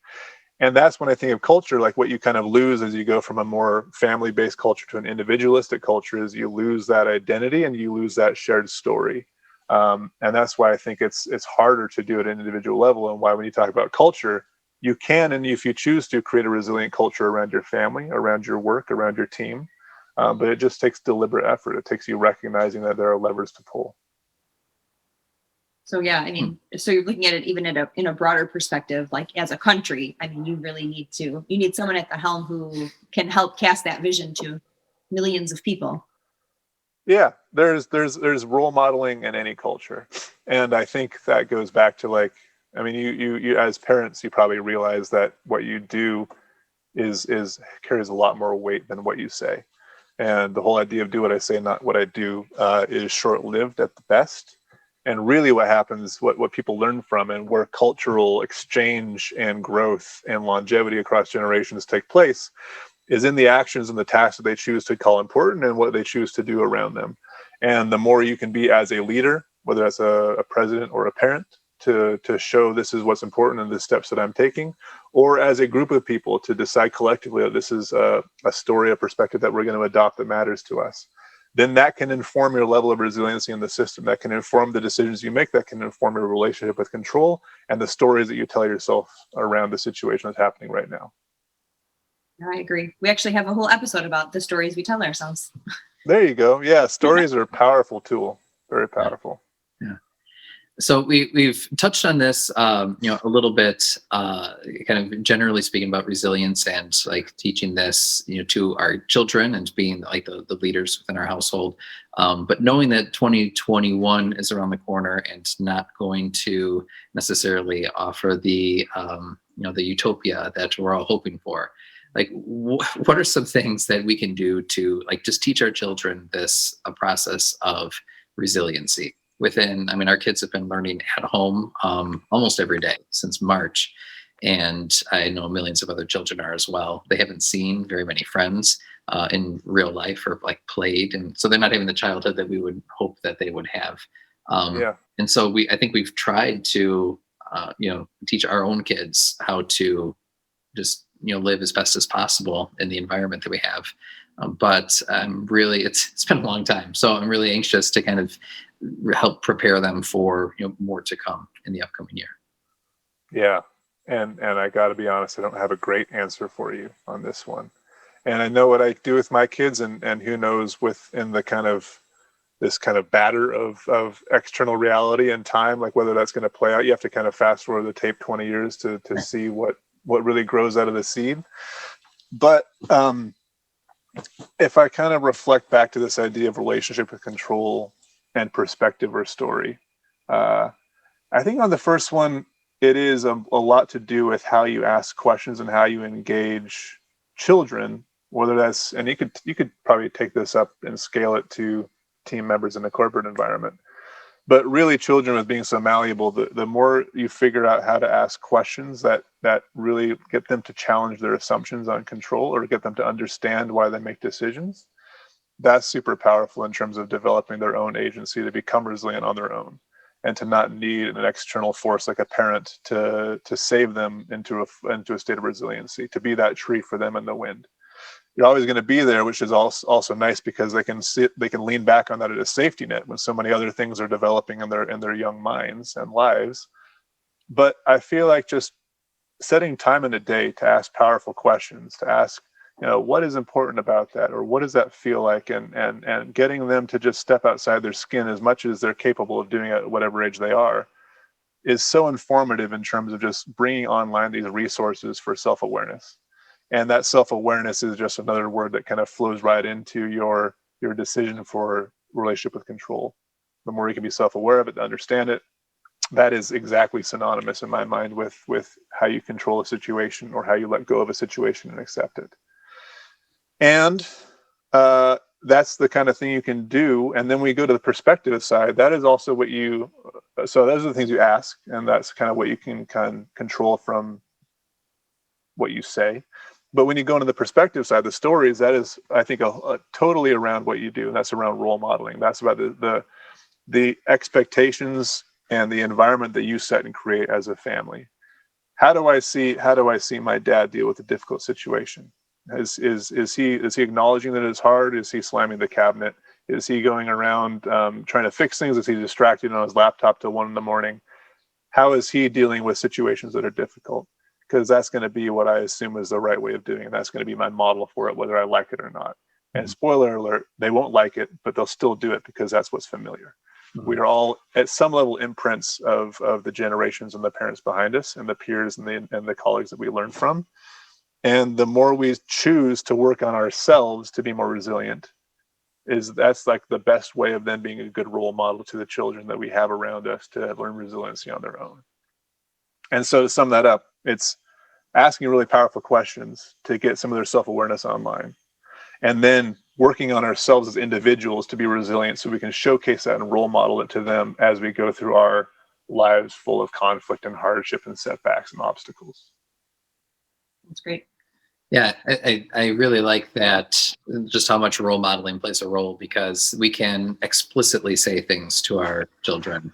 And that's when I think of culture, like what you kind of lose as you go from a more family-based culture to an individualistic culture is you lose that identity and you lose that shared story. And that's why I think it's harder to do at an individual level, and why when you talk about culture, you can, and if you choose to, create a resilient culture around your family, around your work, around your team. But it just takes deliberate effort. It takes you recognizing that there are levers to pull. So yeah, I mean, so you're looking at it even in a broader perspective, like as a country. I mean, you really need someone at the helm who can help cast that vision to millions of people. Yeah, there's role modeling in any culture, and I think that goes back to like, I mean, you as parents, you probably realize that what you do is carries a lot more weight than what you say, and the whole idea of do what I say, not what I do, is short-lived at the best. And really what happens, what people learn from, and where cultural exchange and growth and longevity across generations take place, is in the actions and the tasks that they choose to call important and what they choose to do around them. And the more you can be as a leader, whether that's a president or a parent, to show this is what's important and the steps that I'm taking, or as a group of people to decide collectively that this is a story, a perspective that we're going to adopt that matters to us, then that can inform your level of resiliency in the system. That can inform the decisions you make. That can inform your relationship with control and the stories that you tell yourself around the situation that's happening right now. I agree. We actually have a whole episode about the stories we tell ourselves. There you go. Yeah, stories are a powerful tool. Very powerful. Yeah. So we've touched on this, a little bit, kind of generally speaking about resilience and like teaching this, to our children and being like the leaders within our household. But knowing that 2021 is around the corner and not going to necessarily offer the utopia that we're all hoping for. Like, what are some things that we can do to like just teach our children this a process of resiliency? Our kids have been learning at home almost every day since March. And I know millions of other children are as well. They haven't seen very many friends in real life or like played. And so they're not having the childhood that we would hope that they would have. Yeah. And so I think we've tried to, teach our own kids how to just, live as best as possible in the environment that we have. But really, it's been a long time. So I'm really anxious to kind of help prepare them for more to come in the upcoming year. Yeah. And I got to be honest, I don't have a great answer for you on this one. And I know what I do with my kids, and who knows within the kind of this kind of batter of external reality and time, like whether that's going to play out. You have to kind of fast forward the tape 20 years to see what really grows out of the seed. But if I kind of reflect back to this idea of relationship with control and perspective or story, I think on the first one, it is a lot to do with how you ask questions and how you engage children, whether that's, and you could probably take this up and scale it to team members in the corporate environment. But really, children, with being so malleable, the more you figure out how to ask questions that really get them to challenge their assumptions on control or get them to understand why they make decisions, that's super powerful in terms of developing their own agency to become resilient on their own and to not need an external force like a parent to save them into a state of resiliency, to be that tree for them in the wind. You're always going to be there, which is also nice because they can lean back on that as a safety net when so many other things are developing in their young minds and lives. But I feel like just setting time in a day to ask powerful questions, to ask, what is important about that, or what does that feel like, and getting them to just step outside their skin as much as they're capable of doing at whatever age they are, is so informative in terms of just bringing online these resources for self-awareness. And that self-awareness is just another word that kind of flows right into your decision for relationship with control. The more you can be self-aware of it, to understand it, that is exactly synonymous in my mind with how you control a situation or how you let go of a situation and accept it. And that's the kind of thing you can do. And then we go to the perspective side. That is also so those are the things you ask, and that's kind of what you can kind of control from what you say. But when you go into the perspective side, the stories, that is, I think, a totally around what you do. And that's around role modeling. That's about the expectations and the environment that you set and create as a family. How do I see my dad deal with a difficult situation? Is he acknowledging that it's hard? Is he slamming the cabinet? Is he going around trying to fix things? Is he distracted on his laptop till 1 a.m? How is he dealing with situations that are difficult? Because that's going to be what I assume is the right way of doing it. That's going to be my model for it, whether I like it or not. And spoiler alert, they won't like it, but they'll still do it because that's what's familiar. Mm-hmm. We are all at some level imprints of the generations and the parents behind us and the peers and the colleagues that we learn from. And the more we choose to work on ourselves to be more resilient, that's like the best way of them being a good role model to the children that we have around us to learn resiliency on their own. And so to sum that up, it's asking really powerful questions to get some of their self-awareness online, and then working on ourselves as individuals to be resilient so we can showcase that and role model it to them as we go through our lives full of conflict and hardship and setbacks and obstacles. That's great. Yeah, I really like that, just how much role modeling plays a role, because we can explicitly say things to our children,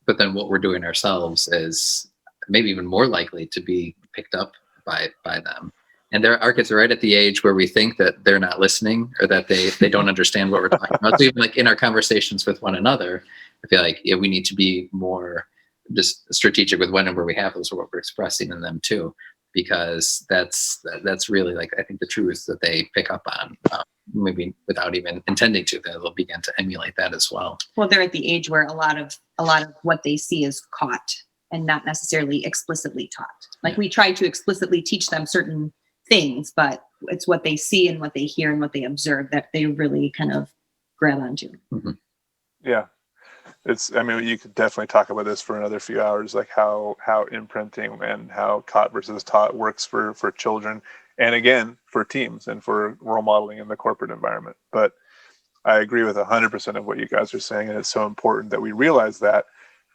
but then what we're doing ourselves is maybe even more likely to be picked up by them. And our kids are right at the age where we think that they're not listening or that they don't understand what we're talking about. So even like in our conversations with one another, I feel like we need to be more just strategic with whenever we have those, or what we're expressing in them too, because that's really, like, I think the truth that they pick up on maybe without even intending to, they'll begin to emulate that as well. Well, they're at the age where a lot of what they see is caught and not necessarily explicitly taught. Like we try to explicitly teach them certain things, but it's what they see and what they hear and what they observe that they really kind of grab onto. Mm-hmm. Yeah. I mean, you could definitely talk about this for another few hours, like how imprinting and how caught versus taught works for children, and again, for teams and for role modeling in the corporate environment. But I agree with 100% of what you guys are saying, and it's so important that we realize that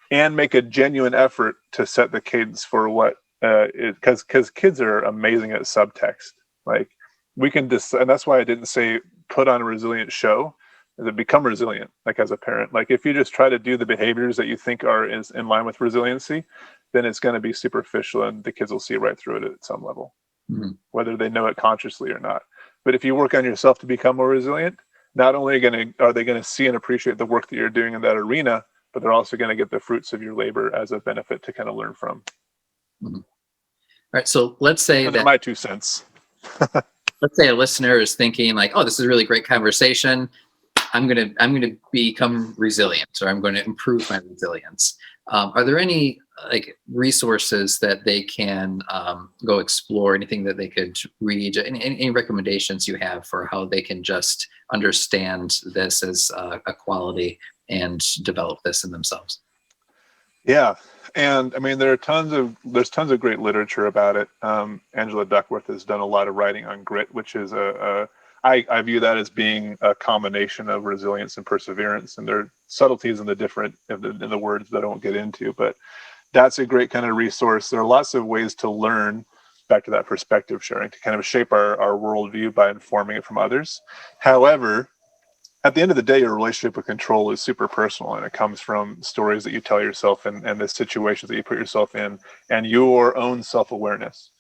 and make a genuine effort to set the cadence for what, because kids are amazing at subtext. Like we can and that's why I didn't say put on a resilient show. To become resilient, like as a parent. Like if you just try to do the behaviors that you think are in line with resiliency, then it's going to be superficial and the kids will see right through it at some level, whether they know it consciously or not. But if you work on yourself to become more resilient, not only are they going to see and appreciate the work that you're doing in that arena, but they're also going to get the fruits of your labor as a benefit to kind of learn from. All right. So let's say that my 2 cents. Let's say a listener is thinking like, oh, this is a really great conversation. I'm gonna become resilient, or I'm going to improve my resilience. Are there any like resources that they can go explore? Anything that they could read? Any recommendations you have for how they can just understand this as a quality and develop this in themselves? Yeah, and I mean there's tons of great literature about it. Angela Duckworth has done a lot of writing on grit, which is I view that as being a combination of resilience and perseverance, and there are subtleties in the words that I won't get into, but that's a great kind of resource. There are lots of ways to learn, back to that perspective sharing, to kind of shape our worldview by informing it from others. However, at the end of the day, your relationship with control is super personal, and it comes from stories that you tell yourself and the situations that you put yourself in and your own self-awareness.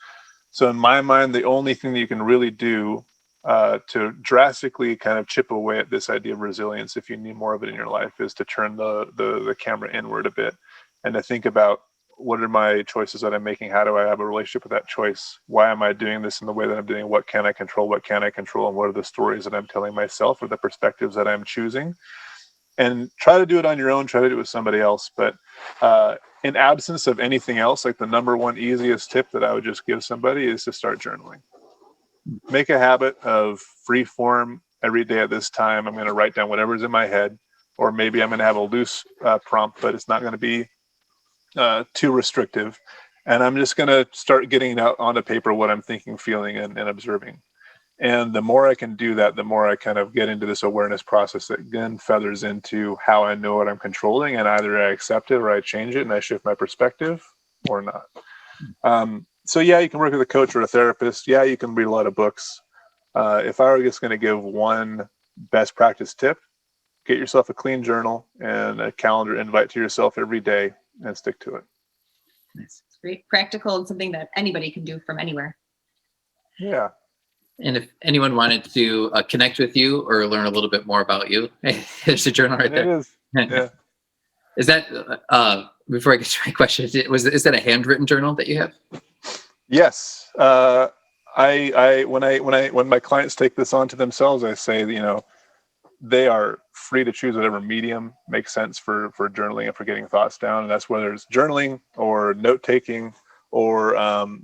So in my mind, the only thing that you can really do to drastically kind of chip away at this idea of resilience, if you need more of it in your life, is to turn the camera inward a bit and to think about, what are my choices that I'm making? How do I have a relationship with that choice? Why am I doing this in the way that I'm doing? What can I control? What can I control? And what are the stories that I'm telling myself, or the perspectives that I'm choosing? And try to do it on your own, try to do it with somebody else. But in absence of anything else, like the number one easiest tip that I would just give somebody is to start journaling. Make a habit of free form. Every day at this time, I'm going to write down whatever's in my head, or maybe I'm going to have a loose prompt, but it's not going to be too restrictive. And I'm just going to start getting out onto paper what I'm thinking, feeling, and observing. And the more I can do that, the more I kind of get into this awareness process that then feathers into how I know what I'm controlling, and either I accept it or I change it and I shift my perspective or not. So yeah, you can work with a coach or a therapist. Yeah, you can read a lot of books. If I were just going to give one best practice tip, get yourself a clean journal and a calendar invite to yourself every day and stick to it. Nice. It's great, practical, and something that anybody can do from anywhere. Yeah. And if anyone wanted to connect with you or learn a little bit more about you, there's a journal right there. It is. Yeah. Is that before I get to my question? Is that a handwritten journal that you have? Yes. When my clients take this onto themselves, I say, they are free to choose whatever medium makes sense for journaling and for getting thoughts down. And that's whether it's journaling or note taking or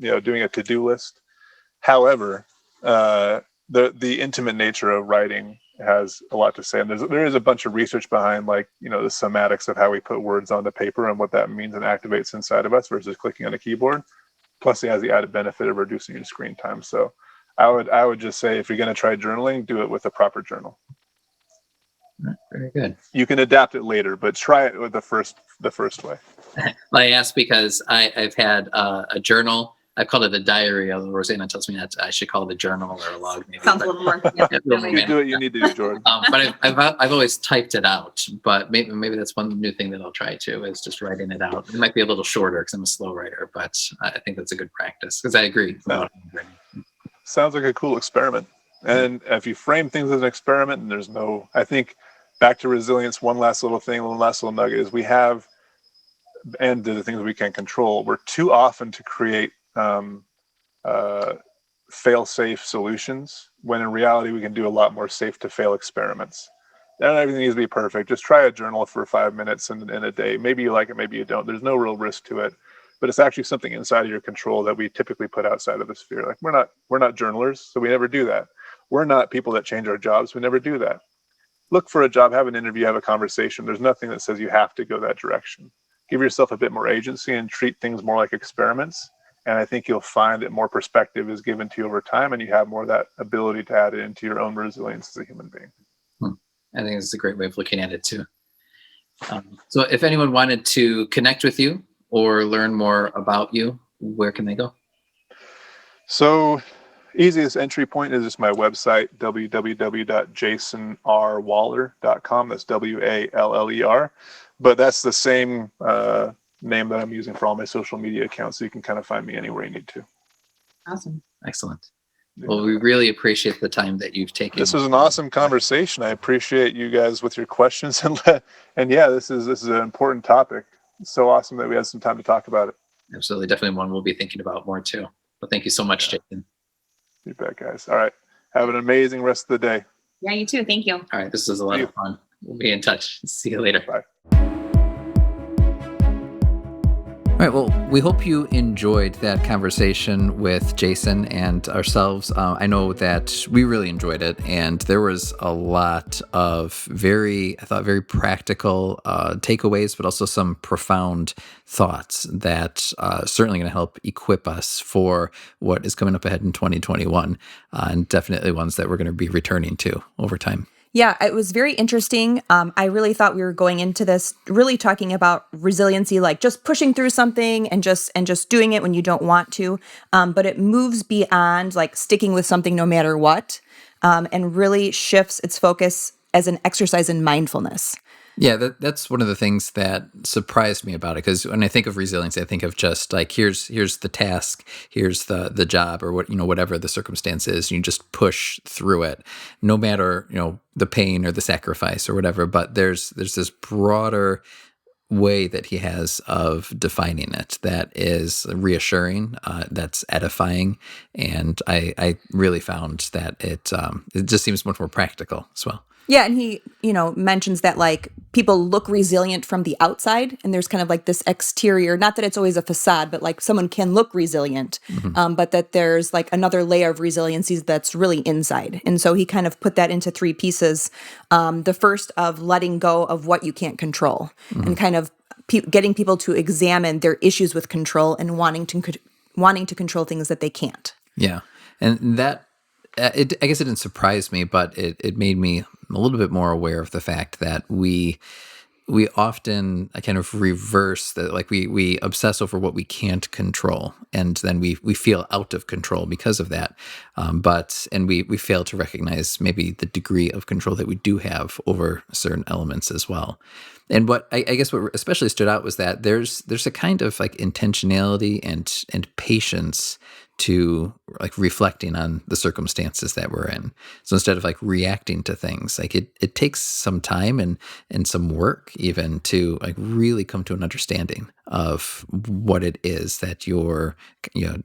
doing a to-do list. However, the intimate nature of writing has a lot to say, and there is a bunch of research behind, like, the somatics of how we put words onto paper and what that means and activates inside of us versus clicking on a keyboard. Plus, it has the added benefit of reducing your screen time. So, I would just say, if you're going to try journaling, do it with a proper journal. Very good. You can adapt it later, but try it with the first way. I ask because I've had a journal. I called it a diary, although Rosanna tells me that I should call it a journal or a log. Maybe. Sounds a little more. Yeah, you do what you need to do, Jordan. But I've always typed it out. But maybe that's one new thing that I'll try too, is just writing it out. It might be a little shorter because I'm a slow writer, but I think that's a good practice because I agree. Sounds like a cool experiment. And if you frame things as an experiment, and I think back to resilience, one last little nugget is we have, and the things we can control, we're too often to create fail-safe solutions when in reality we can do a lot more safe to fail experiments. Not everything needs to be perfect. Just try a journal for 5 minutes in a day. Maybe you like it, maybe you don't. There's no real risk to it, but it's actually something inside of your control that we typically put outside of the sphere. Like we're not journalers, so we never do that. We're not people that change our jobs. We never do that. Look for a job, have an interview, have a conversation. There's nothing that says you have to go that direction. Give yourself a bit more agency and treat things more like experiments. And I think you'll find that more perspective is given to you over time, and you have more of that ability to add it into your own resilience as a human being. I think it's a great way of looking at it too. So if anyone wanted to connect with you or learn more about you, where can they go? So easiest entry point is just my website, www.jasonrwaller.com. That's WALLER. But that's the same name that I'm using for all my social media accounts. So you can kind of find me anywhere you need to. Awesome. Excellent. Well, we really appreciate the time that you've taken. This was an awesome conversation. I appreciate you guys with your questions, and yeah, this is an important topic. It's so awesome that we had some time to talk about it. Absolutely, definitely one we'll be thinking about more too. But thank you so much, Jason. You bet, guys. All right, have an amazing rest of the day. Yeah, you too. Thank you. All right, this was a lot of fun. We'll be in touch. See you later. Bye. All right, well, we hope you enjoyed that conversation with Jason and ourselves. I know that we really enjoyed it, and there was a lot of very practical takeaways, but also some profound thoughts that are certainly going to help equip us for what is coming up ahead in 2021, and definitely ones that we're going to be returning to over time. Yeah, it was very interesting. I really thought we were going into this really talking about resiliency, like just pushing through something and just doing it when you don't want to. But it moves beyond like sticking with something no matter what, and really shifts its focus as an exercise in mindfulness. Yeah, that's one of the things that surprised me about it, because when I think of resilience, I think of just like here's the task, here's the job, or whatever the circumstance is, and you just push through it, no matter the pain or the sacrifice or whatever. But there's this broader way that he has of defining it that is reassuring, that's edifying, and I really found that it just seems much more practical as well. Yeah, and he, mentions that like people look resilient from the outside, and there's kind of like this exterior, not that it's always a facade, but like someone can look resilient, but that there's like another layer of resiliency that's really inside. And so he kind of put that into three pieces. The first of letting go of what you can't control, and kind of getting people to examine their issues with control and wanting to control things that they can't. Yeah, and that I guess it didn't surprise me, but it made me a little bit more aware of the fact that we often kind of reverse that, like we obsess over what we can't control, and then we feel out of control because of that. And we fail to recognize maybe the degree of control that we do have over certain elements as well. And what I guess what especially stood out was that there's a kind of like intentionality and patience to like reflecting on the circumstances that we're in. So instead of like reacting to things, like it takes some time and some work even to like really come to an understanding of what it is that you're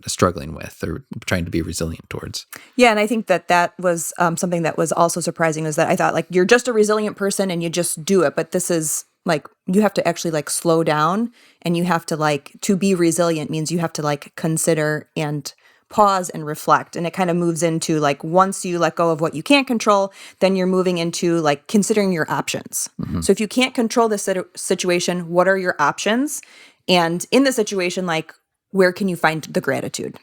struggling with or trying to be resilient towards. Yeah, and I think that was something that was also surprising, is that I thought like you're just a resilient person and you just do it, but this is like you have to actually like slow down, and you have to like, to be resilient means you have to like consider and pause and reflect. And it kind of moves into like, once you let go of what you can't control, then you're moving into like considering your options. So if you can't control this situation, what are your options? And in the situation, like, where can you find the gratitude?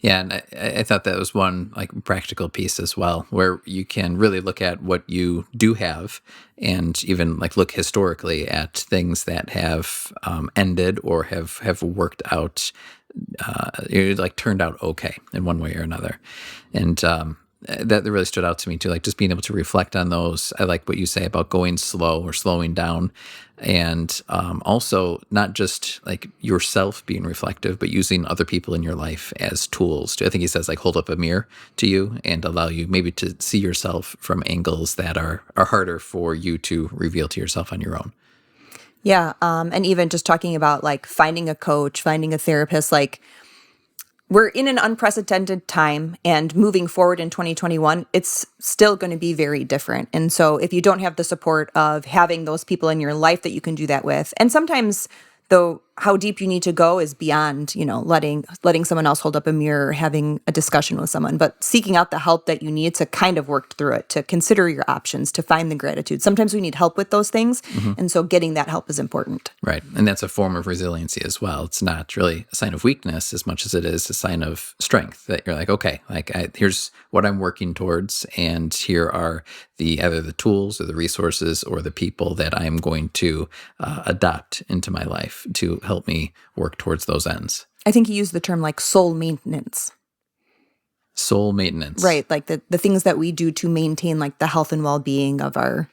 Yeah, and I thought that was one like practical piece as well, where you can really look at what you do have, and even like look historically at things that have ended or have worked out, like turned out okay in one way or another. And that really stood out to me too, like just being able to reflect on those. I like what you say about going slow or slowing down, and also not just like yourself being reflective, but using other people in your life as tools. I think he says like hold up a mirror to you and allow you maybe to see yourself from angles that are harder for you to reveal to yourself on your own. Yeah, and even just talking about like finding a coach, finding a therapist, like we're in an unprecedented time, and moving forward in 2021, it's still going to be very different. And so if you don't have the support of having those people in your life that you can do that with, and sometimes though how deep you need to go is beyond, letting someone else hold up a mirror, having a discussion with someone, but seeking out the help that you need to kind of work through it, to consider your options, to find the gratitude. Sometimes we need help with those things. And so getting that help is important. Right. And that's a form of resiliency as well. It's not really a sign of weakness as much as it is a sign of strength, that you're like, okay, here's what I'm working towards. And here are either the tools or the resources or the people that I'm going to adopt into my life to help me work towards those ends. I think you used the term like soul maintenance. Soul maintenance. Right. Like the things that we do to maintain like the health and well-being of our,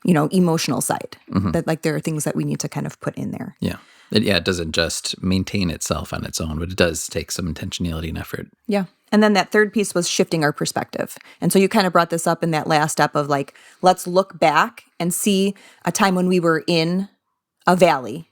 emotional side. That like there are things that we need to kind of put in there. Yeah. It doesn't just maintain itself on its own, but it does take some intentionality and effort. Yeah. And then that third piece was shifting our perspective. And so you kind of brought this up in that last step of like, let's look back and see a time when we were in a valley,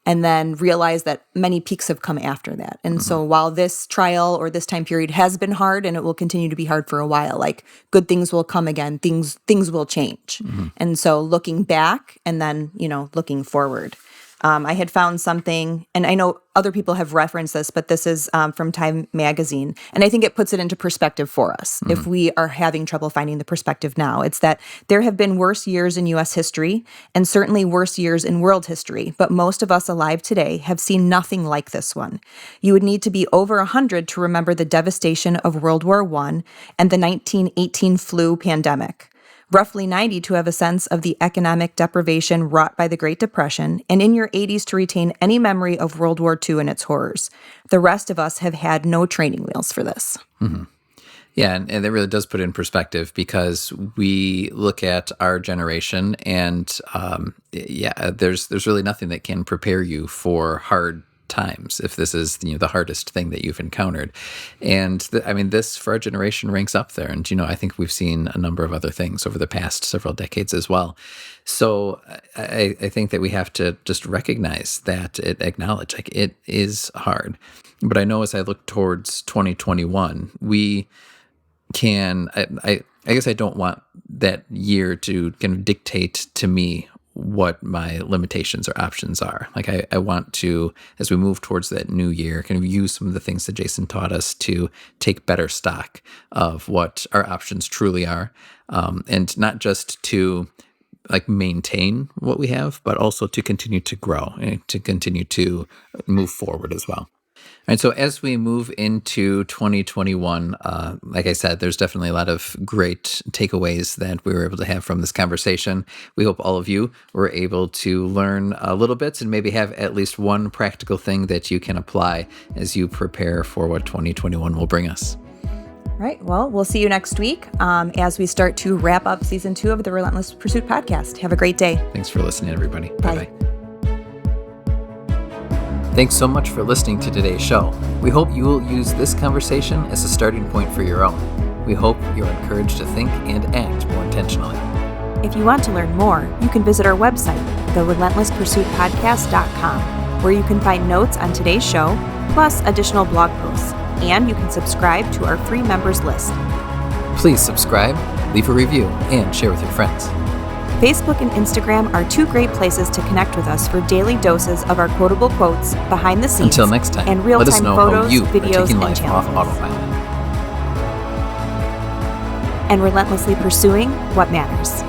and then realize that many peaks have come after that. And so while this trial or this time period has been hard, and it will continue to be hard for a while, like good things will come again, things will change. And so looking back and then, looking forward. I had found something, and I know other people have referenced this, but this is from Time Magazine. And I think it puts it into perspective for us. If we are having trouble finding the perspective now, it's that there have been worse years in U.S. history and certainly worse years in world history. But most of us alive today have seen nothing like this one. You would need to be over 100 to remember the devastation of World War I and the 1918 flu pandemic. Roughly 90 to have a sense of the economic deprivation wrought by the Great Depression, and in your 80s to retain any memory of World War II and its horrors. The rest of us have had no training wheels for this. Yeah, and that really does put it in perspective, because we look at our generation and there's really nothing that can prepare you for hard times if this is the hardest thing that you've encountered. And this for our generation ranks up there. And I think we've seen a number of other things over the past several decades as well. So I think that we have to just recognize that, acknowledge like it is hard. But I know as I look towards 2021, we can, I guess I don't want that year to kind of dictate to me what my limitations or options are. Like I want to, as we move towards that new year, kind of use some of the things that Jason taught us to take better stock of what our options truly are, and not just to like maintain what we have, but also to continue to grow and to continue to move forward as well. And so as we move into 2021, like I said, there's definitely a lot of great takeaways that we were able to have from this conversation. We hope all of you were able to learn a little bit and maybe have at least one practical thing that you can apply as you prepare for what 2021 will bring us. Right. Well, we'll see you next week as we start to wrap up season 2 of the Relentless Pursuit podcast. Have a great day. Thanks for listening, everybody. Bye. Bye-bye. Thanks so much for listening to today's show. We hope you will use this conversation as a starting point for your own. We hope you're encouraged to think and act more intentionally. If you want to learn more, you can visit our website, therelentlesspursuitpodcast.com, where you can find notes on today's show, plus additional blog posts, and you can subscribe to our free members list. Please subscribe, leave a review, and share with your friends. Facebook and Instagram are 2 great places to connect with us for daily doses of our quotable quotes, behind the scenes, Until next time, and real-time let us know photos, how you videos, are taking and life off challenges. autopilot. And relentlessly pursuing what matters.